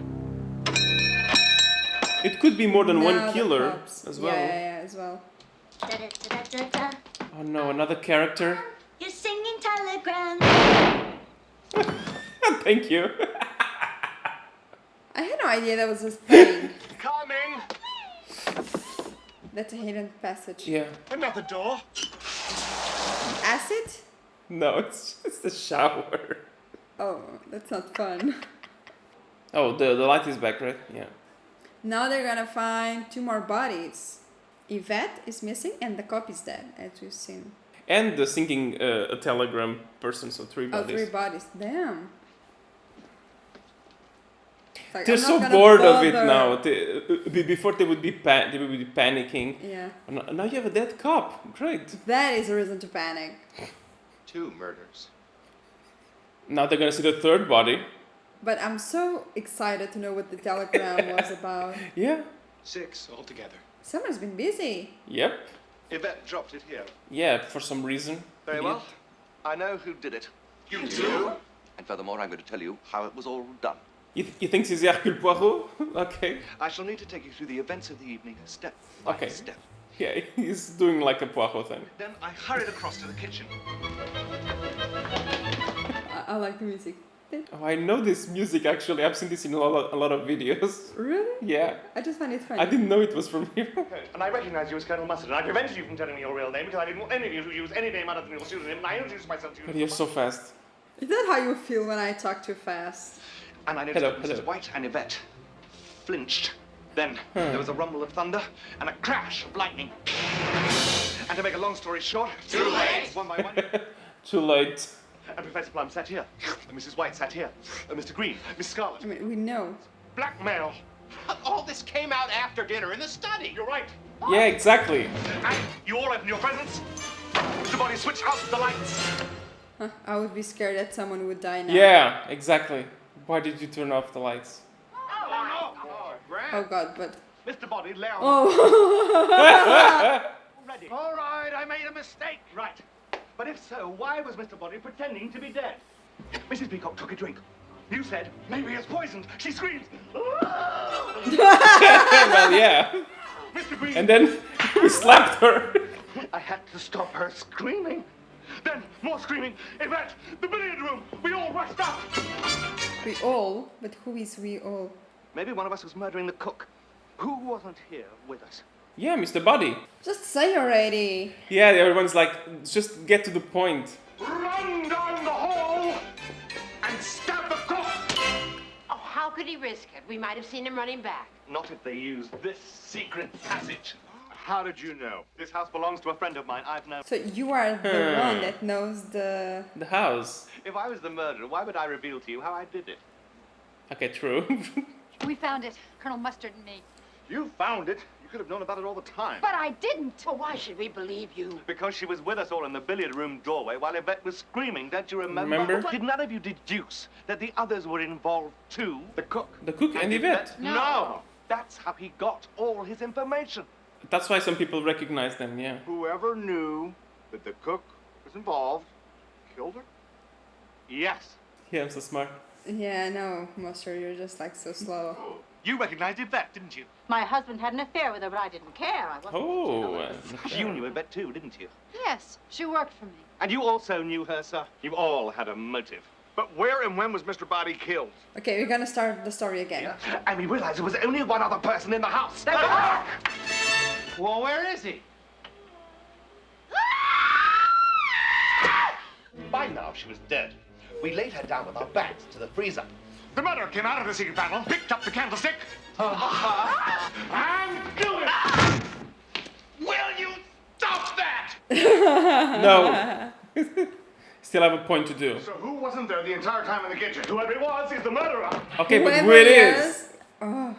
It could be more than Now one the killer cops. as well. Yeah, as well. Oh no, another character. You're singing telegrams. Thank you. I had no idea that was a thing. Coming! That's a hidden passage. Yeah. Another door. Acid? No, it's just a shower. Oh, that's not fun. Oh, the light is back, right? Yeah. Now they're gonna find 2 more bodies. Yvette is missing and the cop is dead, as we've seen. And the singing a telegram person, so 3 Oh, bodies. 3 bodies. Damn. It's like, They're I'm not so gonna bored of it bother. now. Before they would be panicking. Yeah. Now you have a dead cop. Great. That is a reason to panic. 2 murders. Now they're gonna see the 3rd body. But I'm so excited to know what the telegram was about. Yeah. 6 altogether. Someone's been busy. Yep. Yvette dropped it here. Yeah, for some reason. Very well. I know who did it. You do? And furthermore, I'm going to tell you how it was all done. You think c'est Hercule Poirot? Okay. I shall need to take you through the events of the evening, step by Okay. step. Yeah, he's doing like a Poirot thing. Then I hurried across to the kitchen. I like the music. Oh, I know this music actually. I've seen this in a lot of videos. Really? Yeah. I just find it funny. I didn't know it was from here. And I recognized you as Colonel Mustard, and I prevented you from telling me your real name because I didn't want any of you to use any name other than your pseudonym, and I introduced myself to you. But you're so fast. Is that how you feel when I talk too fast? And I noticed that Hello. Mrs. White and Yvette flinched. Then there was a rumble of thunder and a crash of lightning. And to make a long story short, too late. One by one. Too late. And Professor Plum sat here, and Mrs. White sat here, and Mr. Green, Miss Scarlet. I mean, we know. Blackmail. All this came out after dinner in the study. You're right. Yeah, exactly. And you all opened your presents. Mr. Body switched out the lights. I would be scared that someone would die now. Yeah, exactly. Why did you turn off the lights? Oh God, but... Mr. Body, lay on. Oh. Ready. All right, I made a mistake. Right. But if so, why was Mr. Body pretending to be dead? Mrs. Peacock took a drink. You said, maybe it's poisoned. She screams. Well, yeah. Mr. Green. And then we slapped her. I had to stop her screaming. Then more screaming. Yvette, the billiard room. We all rushed up. We all? But who is we all? Maybe one of us was murdering the cook. Who wasn't here with us? Yeah, Mr. Body. Just say already. Yeah, everyone's like, just get to the point. Run down the hall and stab the cook. Oh, how could he risk it? We might have seen him running back. Not if they use this secret passage. How did you know? This house belongs to a friend of mine. I've known. So you are the one that knows the house. If I was the murderer, why would I reveal to you how I did it? Okay, true. We found it, Colonel Mustard and me. You found it. You could have known about it all the time. But I didn't. Well, why should we believe you? Because she was with us all in the billiard room doorway while Yvette was screaming. Don't you remember? Remember? Did none of you deduce that the others were involved too? The cook. The cook and Yvette. No. That's how he got all his information. That's why some people recognize them, yeah. Whoever knew that the cook was involved killed her? Yes. Yeah, I'm so smart. Yeah, no, Master, you're just like so slow. You recognized Yvette, didn't you? My husband had an affair with her, but I didn't care. I wasn't. You knew Yvette too, didn't you? Yes, she worked for me. And you also knew her, sir. You all had a motive. But where and when was Mr. Body killed? Okay, we're gonna start the story again. Yeah. And we realized there was only one other person in the house. Well, where is he? By now, she was dead. We laid her down with our backs to the freezer. The murderer came out of the secret panel, picked up the candlestick, and do it! Will you stop that? No. Still have a point to do. So who wasn't there the entire time in the kitchen? Whoever it was is the murderer. Okay, but Whoever who it he is? Oh,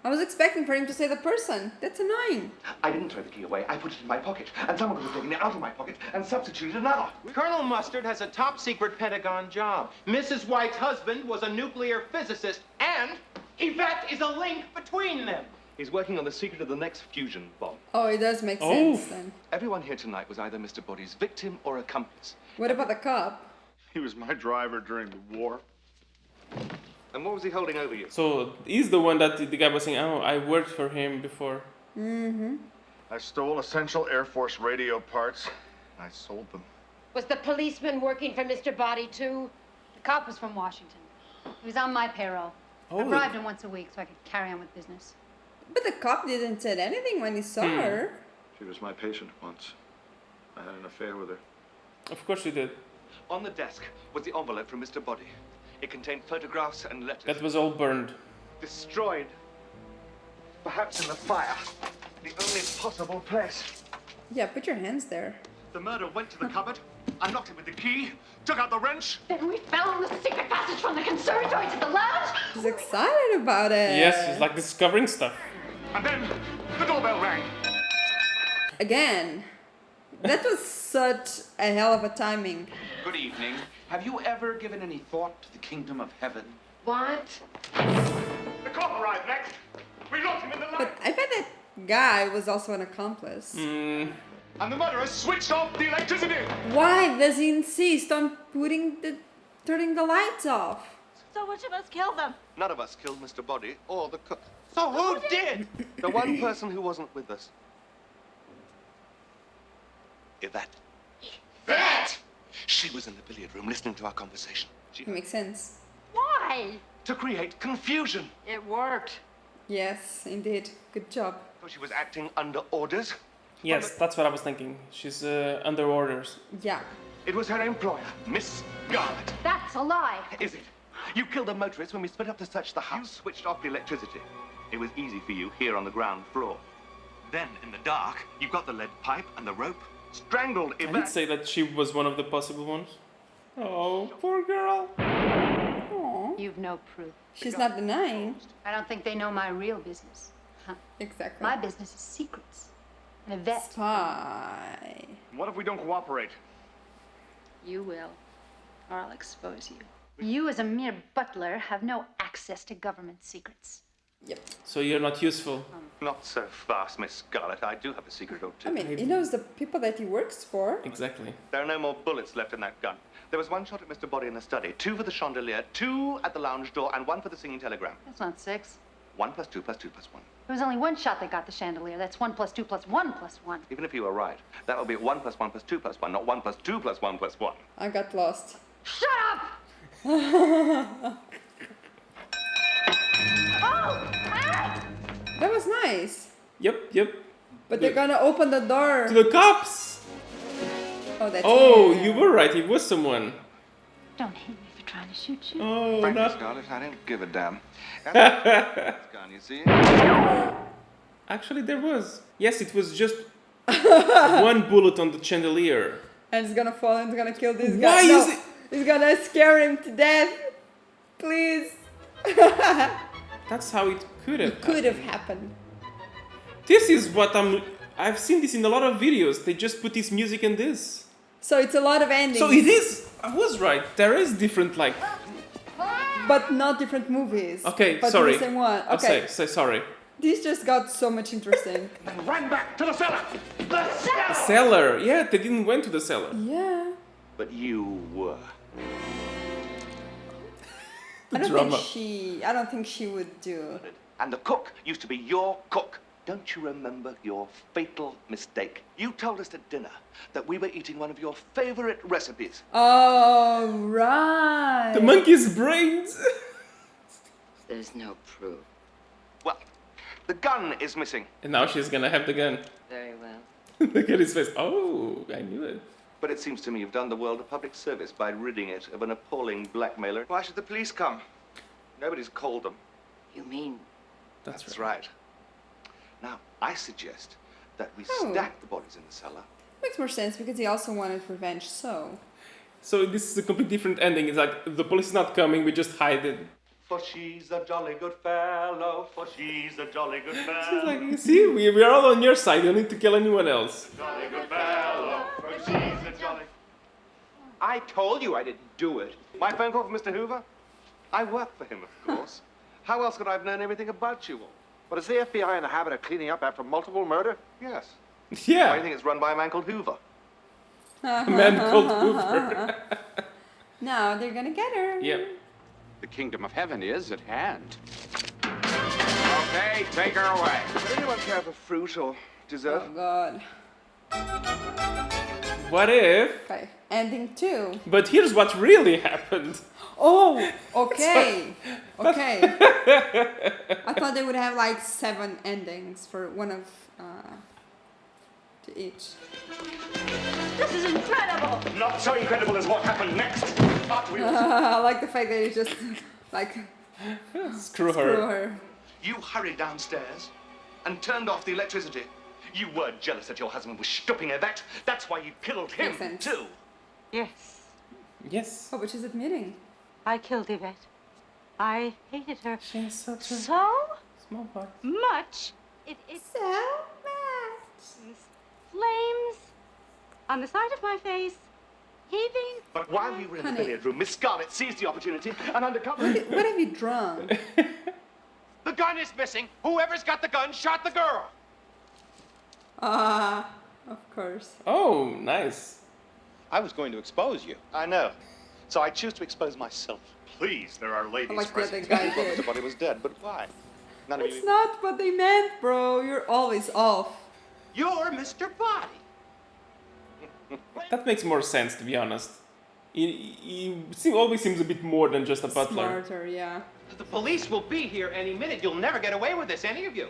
I was expecting for him to say the person. That's annoying. I didn't throw the key away. I put it in my pocket. And someone was taking it out of my pocket and substituted another. Colonel Mustard has a top-secret Pentagon job. Mrs. White's husband was a nuclear physicist, and Yvette is a link between them. He's working on the secret of the next fusion bomb. Oh, it does make sense then. Everyone here tonight was either Mr. Body's victim or accomplice. What about the cop? He was my driver during the war. And what was he holding over you? So he's the one that the guy was saying, oh, I worked for him before. Mm-hmm. I stole essential Air Force radio parts. I sold them. Was the policeman working for Mr. Body, too? The cop was from Washington. He was on my payroll. I Oh. bribed him once a week so I could carry on with business. But the cop didn't say anything when he saw her. She was my patient once. I had an affair with her. Of course you did. On the desk was the envelope from Mr. Body. It contained photographs and letters. That was all burned. Destroyed. Perhaps in the fire. The only possible place. Yeah, put your hands there. The murderer went to the cupboard, unlocked it with the key, took out the wrench. Then we fell in the secret passage from the conservatory to the lounge. She's excited about it. Yes, she's like discovering stuff. And then the doorbell rang. Again. That was such a hell of a timing. Good evening. Have you ever given any thought to the kingdom of heaven? What? The cop arrived next. We locked him in the light. But I bet that guy was also an accomplice. And the murderer switched off the electricity. Why does he insist on turning the lights off? So which of us killed them? None of us killed Mr. Body or the cook. So who did? The one person who wasn't with us. Yvette. Yvette! She was in the billiard room listening to our conversation. It makes sense. Why? To create confusion. It worked. Yes, indeed. Good job. So she was acting under orders. Yes, that's what I was thinking. She's under orders. Yeah. It was her employer, Miss Garrett. That's a lie. Is it? You killed a motorist when we split up to search the house. You switched off the electricity. It was easy for you here on the ground floor. Then, in the dark, you got the lead pipe and the rope, strangled I did Yvette. say that she was one of the possible ones. Oh, poor girl. Aww. You've no proof. She's not denying. I don't think they know my real business. Huh. Exactly. My business is secrets. And Yvette. Spy. What if we don't cooperate? You will. or I'll expose you. You, as a mere butler, have no access to government secrets. Yep. So you're not useful. Not so fast, Miss Scarlet. I do have a secret or two. I mean, he knows the people that he works for. Exactly. There are no more bullets left in that gun. There was one shot at Mr. Body in the study, 2 for the chandelier, 2 at the lounge door, and 1 for the singing telegram. That's not 6. 1 plus 2 plus 2 plus 1. There was only one shot that got the chandelier. That's 1 plus 2 plus 1 plus 1. Even if you were right, that would be 1 plus 1 plus 2 plus 1, not 1 plus 2 plus 1 plus 1. I got lost. Shut up! That was nice. Yep. But they're gonna open the door. To the cops! Oh, that's Oh, you were right. It was someone. Don't hate me for trying to shoot you. Oh, Frankly, no. Scarlet, I don't give a damn. That's gone, you see? Actually, there was. Yes, it was just 1 bullet on the chandelier. And it's gonna fall and it's gonna kill this Why guy. is it? It's gonna scare him to death. Please. That's how it could have. Could have happened. This is what I've seen this in a lot of videos. They just put this music in this. So it's a lot of endings. So it is. I was right. There is different like. But not different movies. Okay, but sorry. the same one. I'll Okay. say sorry. This just got so much interesting. Run back to the cellar! The cellar! Cellar. Yeah, they didn't went to the cellar. Yeah. But you were. I don't Drama. think she would do. And the cook used to be your cook. Don't you remember your fatal mistake? You told us at dinner that we were eating one of your favorite recipes. Oh, right. The monkey's brains. There's no proof. Well, the gun is missing. And now she's gonna have the gun. Very well. Look at his face. Oh, I knew it. But it seems to me you've done the world a public service by ridding it of an appalling blackmailer. Why should the police come? Nobody's called them. You mean? That's right. Now, I suggest that we Oh. stack the bodies in the cellar. Makes more sense because he also wanted revenge, so. So this is a completely different ending. It's like the police is not coming. We just hide it. For she's a jolly good fellow, for she's a jolly good fellow. She's like, you see, we are all on your side. You don't need to kill anyone else. Jolly good fellow, for she's a jolly... I told you I didn't do it. My phone call from Mr. Hoover? I work for him, of course. How else could I have known everything about you all? But is the FBI in the habit of cleaning up after multiple murder? Yes. Yeah. Why do you think it's run by a man called Hoover? A man called Hoover. Now they're gonna get her. Yep. The kingdom of heaven is at hand. Okay, take her away. Would anyone care for fruit or dessert? Oh god. What if? Okay. Ending 2. But here's what really happened. Oh, okay. Okay. I thought they would have like 7 endings for one of to each. This is incredible! Not so incredible as what happened next. I like the fact that you just like Screw screw her. her. You hurried downstairs and turned off the electricity. You were jealous that your husband was stooping Yvette. That's why you killed him, Makes sense. too. Yes, Yes. Oh, but she's admitting. I killed Yvette. I hated her She's such a so small part. much. It So much. flames on the side of my face, heaving. But while we were in the Honey. billiard room, Miss Scarlet seized the opportunity and undercover... What have you drunk? The gun is missing. Whoever's got the gun shot the girl. Of course. Oh, nice. I was going to expose you. I know. So I choose to expose myself. Please, there are ladies Like the other present. guy Well, did. Mr. Body was dead, but why? None of It's you... not what they meant, bro. You're always off. You're Mr. Body. That makes more sense, to be honest. He always seems a bit more than just a butler. Smarter, yeah. The police will be here any minute. You'll never get away with this, any of you.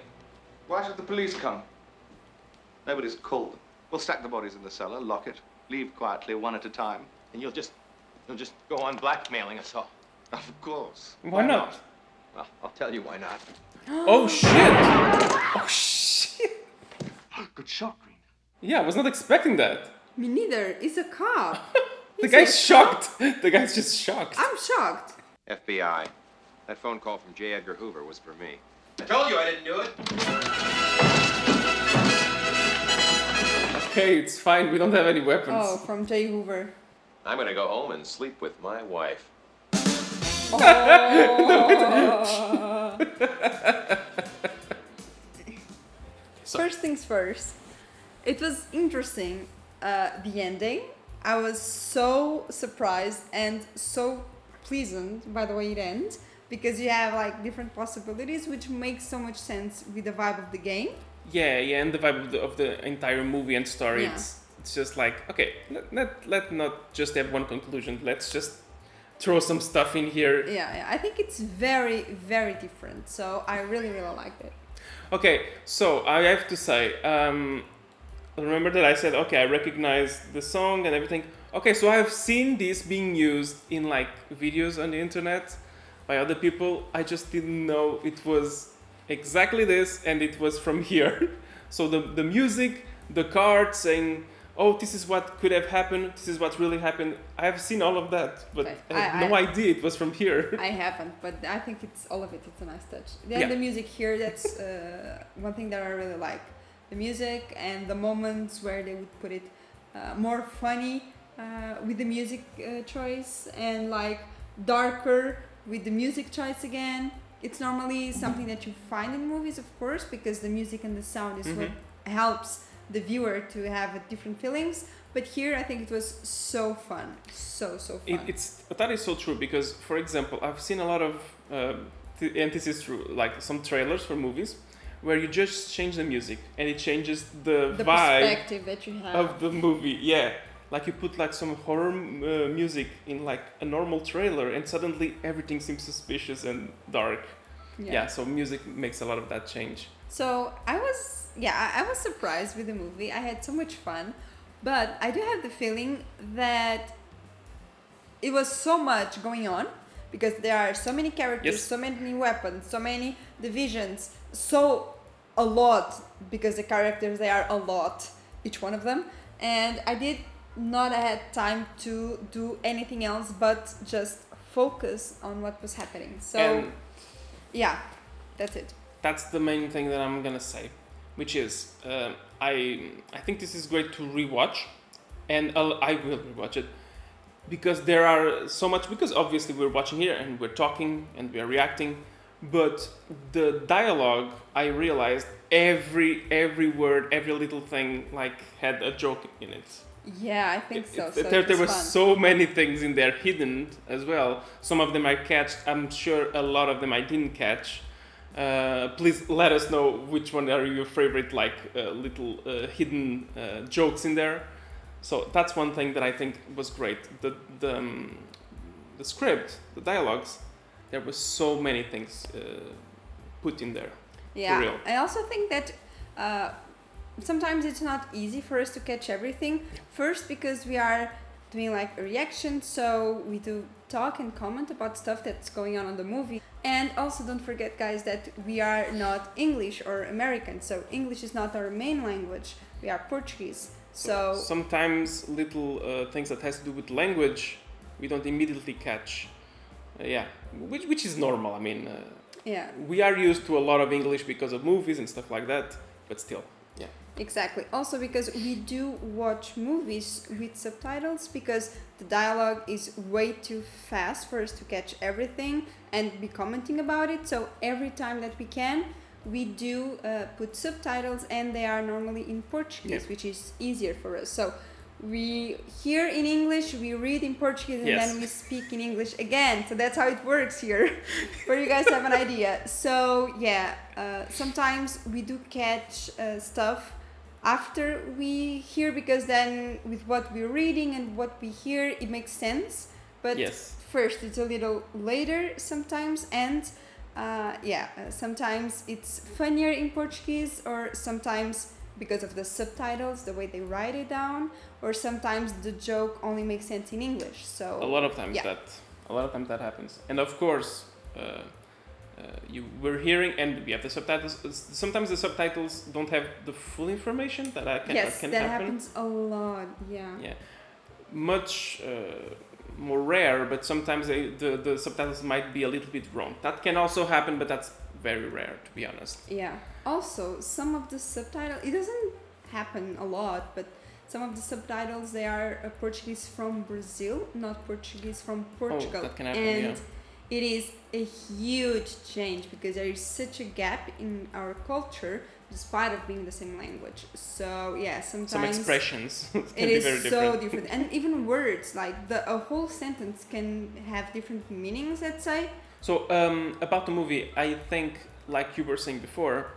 Why should the police come? Nobody's called them. We'll stack the bodies in the cellar, lock it, leave quietly, one at a time. And you'll just go on blackmailing us all. Of course. Why not? Well, I'll tell you why not. Oh shit! Oh shit! Good shot, Green. Yeah, I was not expecting that. Me neither. He's a cop. The guy's shocked. The guy's just shocked. I'm shocked. FBI. That phone call from J. Edgar Hoover was for me. I told you I didn't do it. Okay, it's fine. We don't have any weapons. Oh, from J. Hoover. I'm gonna go home and sleep with my wife. First things first. It was interesting, the ending. I was so surprised and so pleasant by the way it ends, because you have like different possibilities, which makes so much sense with the vibe of the game. Yeah, and the vibe of the entire movie and story. Yeah. It's just like, okay, let not just have one conclusion. Let's just throw some stuff in here. Yeah, I think it's very, very different. So I really, really liked it. Okay, so I have to say, remember that I said, okay, I recognize the song and everything. Okay, so I've seen this being used in like videos on the internet by other people. I just didn't know it was exactly this and it was from here. So the music, the card saying, oh, this is what could have happened, this is what really happened. I've seen all of that, but Okay. I had no idea it was from here. I haven't, but I think it's all of it. It's a nice touch. Then Yeah. the music here, that's one thing that I really like. The music and the moments where they would put it more funny with the music choice, and like darker with the music choice again. It's normally something that you find in movies, of course, because the music and the sound is what helps the viewer to have different feelings. But here I think it was so fun, so fun. That is so true, because for example, I've seen a lot of and this is true, like some trailers for movies where you just change the music and it changes the vibe perspective that you have of the movie. Yeah, like you put like some horror music in like a normal trailer and suddenly everything seems suspicious and dark. Yeah, so music makes a lot of that change. So I was surprised with the movie. I had so much fun, but I do have the feeling that it was so much going on, because there are so many characters, so many weapons, so many divisions, so a lot, because the characters, they are a lot, each one of them, and I did not have time to do anything else but just focus on what was happening. So And yeah, that's it. that's the main thing that I'm gonna say, which is I think this is great to rewatch, and I will rewatch it, because there are so much, because obviously we're watching here and we're talking and we're reacting, but the dialogue, I realized every word, every little thing like had a joke in it. Yeah, I think so. There were so many things in there hidden as well. Some of them I catch. I'm sure a lot of them I didn't catch. Please let us know which one are your favorite, like little hidden jokes in there. So that's one thing that I think was great. The script, the dialogues, there were so many things put in there. Yeah, for real. I also think that sometimes it's not easy for us to catch everything. First, because we are doing like a reaction, so we do talk and comment about stuff that's going on the movie. And also don't forget, guys, that we are not English or American, so English is not our main language. We are Portuguese. So sometimes little things that has to do with language we don't immediately catch. Which is normal. I mean, yeah, we are used to a lot of English because of movies and stuff like that, but still, yeah. Exactly. Also because we do watch movies with subtitles, because the dialogue is way too fast for us to catch everything and be commenting about it. So every time that we can, we do put subtitles, and they are normally in Portuguese, which is easier for us. So we hear in English, we read in Portuguese, and then we speak in English again. So that's how it works here, for you guys to have an idea. So yeah, sometimes we do catch stuff after we hear, because then with what we're reading and what we hear, it makes sense. But first, it's a little later sometimes, and sometimes it's funnier in Portuguese, or sometimes because of the subtitles, the way they write it down, or sometimes the joke only makes sense in English. So a lot of times that happens, and of course, we're hearing and we have the subtitles. Sometimes the subtitles don't have the full information that can happen. Happens a lot. Yeah. Much more rare, but sometimes the subtitles might be a little bit wrong. That can also happen, but that's very rare, to be honest. Yeah. Also, some of the subtitles, it doesn't happen a lot, but some of the subtitles, they are Portuguese from Brazil, not Portuguese from Portugal. that can happen, and yeah. it is a huge change because there is such a gap in our culture despite of being the same language. So yeah, sometimes some expressions can it be is very so different. And even words, like a whole sentence can have different meanings, let's say. So about the movie, I think, like you were saying before,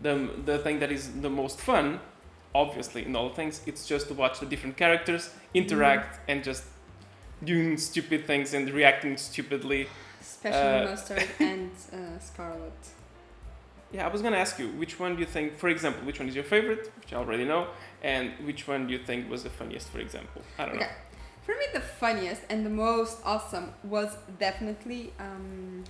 the thing that is the most fun, obviously in all things, it's just to watch the different characters interact and just doing stupid things and reacting stupidly. Especially Mustard and Scarlet. Yeah, I was gonna ask you, which one do you think, for example, which one is your favorite, which I already know, and which one do you think was the funniest, for example? I don't know. For me, the funniest and the most awesome was definitely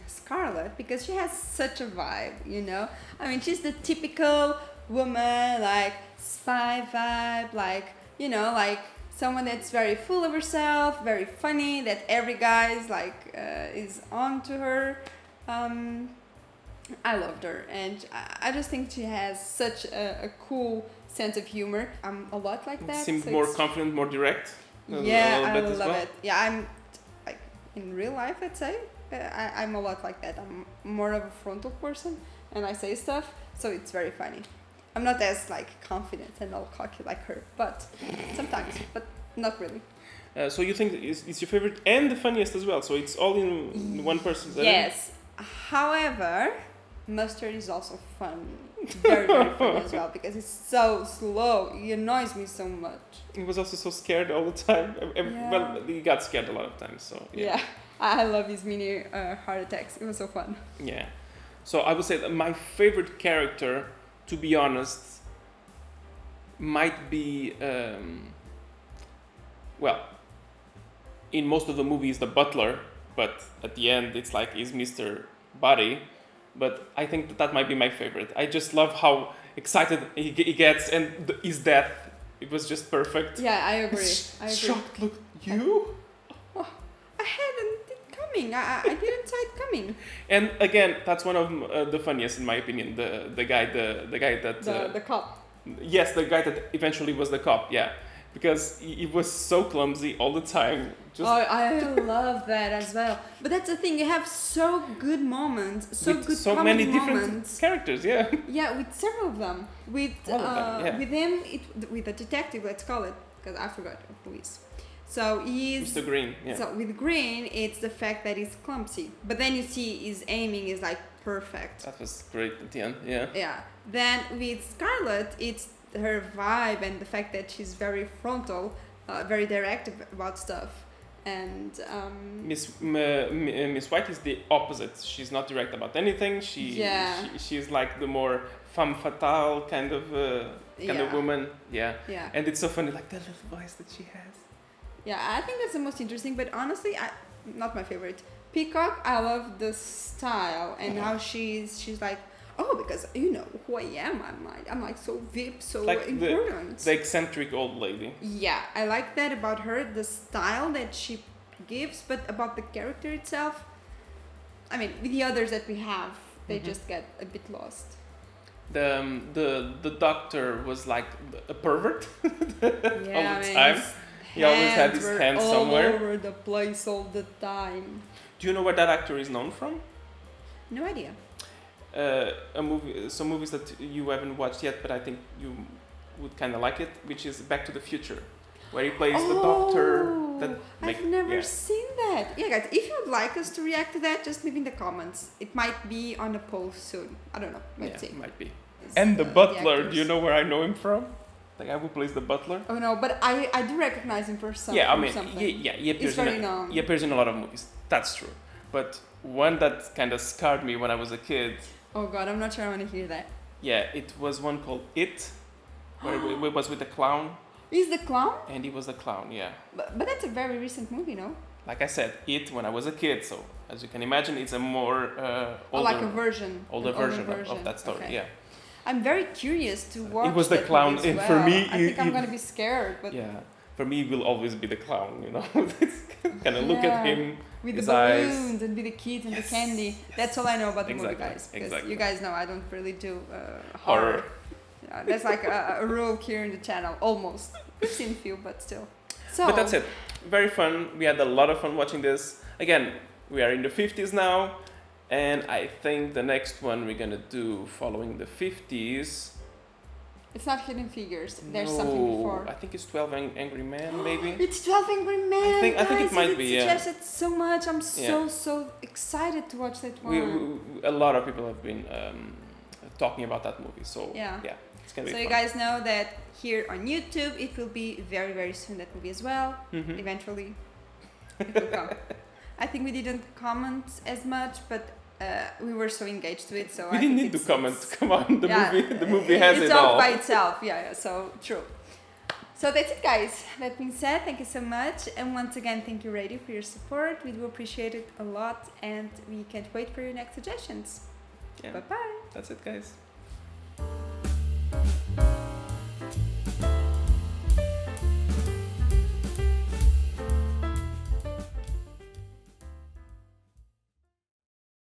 Scarlet, because she has such a vibe, you know? I mean, she's the typical woman, like, spy vibe, like, you know, like, someone that's very full of herself, very funny, that every guy's, like, is on to her. I loved her, and I just think she has such a cool sense of humor. I'm a lot like that. Seems so more confident, more direct. Yeah, I love well. it. Yeah, I'm like in real life, let's say, I'm a lot like that. I'm more of a frontal person, and I say stuff, so it's very funny. I'm not as like confident and all cocky like her, but sometimes, but not really. So you think it's your favorite and the funniest as well? So it's all in one person. Yes. However, Mustard is also fun, very very fun as well, because it's so slow. He annoys me so much. He was also so scared all the time. Yeah. Well, he got scared a lot of times. So yeah, I love his mini heart attacks. It was so fun. Yeah. So I would say that my favorite character, to be honest, might be well, in most of the movies the butler, but at the end it's like he's Mr. Body. But I think that might be my favorite. I just love how excited he gets, and his death, it was just perfect. Yeah, I agree. Shocked look, you? I hadn't it coming. I didn't see it coming. And again, that's one of the funniest in my opinion. The guy that the cop. Yes, the guy that eventually was the cop. Yeah, because he was so clumsy all the time. Oh, I love that as well. But that's the thing. You have so good moments, with so many different moments. Characters. Yeah. Yeah, with several of them. With with him, with the detective, let's call it, because I forgot who he is. So he's Mr. Green. Yeah. So with Green, it's the fact that he's clumsy. But then you see his aiming is like perfect. That was great at the end. Yeah. Yeah. Then with Scarlet, it's her vibe and the fact that she's very frontal, very direct about stuff. And Miss White is the opposite. She's not direct about anything. She's like the more femme fatale kind of woman. Yeah. Yeah. And it's so funny, like the little voice that she has. Yeah, I think that's the most interesting. But honestly, not my favorite. Peacock, I love the style and how she's like, oh, because you know who I am. I'm like so VIP, so like important. The eccentric old lady. Yeah, I like that about her, the style that she gives, but about the character itself, I mean, with the others that we have, they just get a bit lost. The doctor was like a pervert all the Yeah, time. He always had his hands somewhere. All over the place all the time. Do you know where that actor is known from? No idea. Some movies that you haven't watched yet, but I think you would kind of like it, which is Back to the Future, where he plays the doctor. I've never seen that. Yeah, guys, if you'd like us to react to that, just leave in the comments. It might be on a poll soon. I don't know. Let's see. It might be. And the butler, do you know where I know him from? The guy who plays the butler? Oh no, but I do recognize him for something. Yeah, I mean, something. he appears known. He appears in a lot of movies. That's true. But one that kind of scarred me when I was a kid. Oh god, I'm not sure I want to hear that. Yeah, it was one called It, where it was with the clown. He's the clown? And he was the clown, yeah. But that's a very recent movie, no? Like I said, It when I was a kid, so as you can imagine, it's a more older, like a version. Older version of that story, okay. yeah. I'm very curious to watch. It was the that clown, movie as and well. for me, I think I'm gonna be scared, but yeah, for me, it will always be the clown. You know, kind of look at him with his the balloons eyes. and with the kids and the candy. That's all I know about the movie, Exactly, guys. Because exactly. you guys know I don't really do horror. That's like a rule here in the channel, almost. We've seen a few, but still. So. But that's it. Very fun. We had a lot of fun watching this. Again, we are in the 50s now, and I think the next one we're gonna do following the 50s. It's not Hidden Figures. There's something before. I think it's 12 Angry Men, maybe. It's 12 Angry Men. I think it might be. Yeah. Suggested so much. I'm so excited to watch that one. A lot of people have been talking about that movie. So yeah, it's gonna be fun. You guys know that here on YouTube it will be very, very soon, that movie as well. Eventually it will come. I think we didn't comment as much, but we were so engaged with it, so we didn't need to comment. Come on, the movie has it all. It's all by itself. Yeah, so true. So that's it, guys. That being said, thank you so much, and once again, thank you, Radio, for your support. We do appreciate it a lot, and we can't wait for your next suggestions. Bye bye. That's it, guys.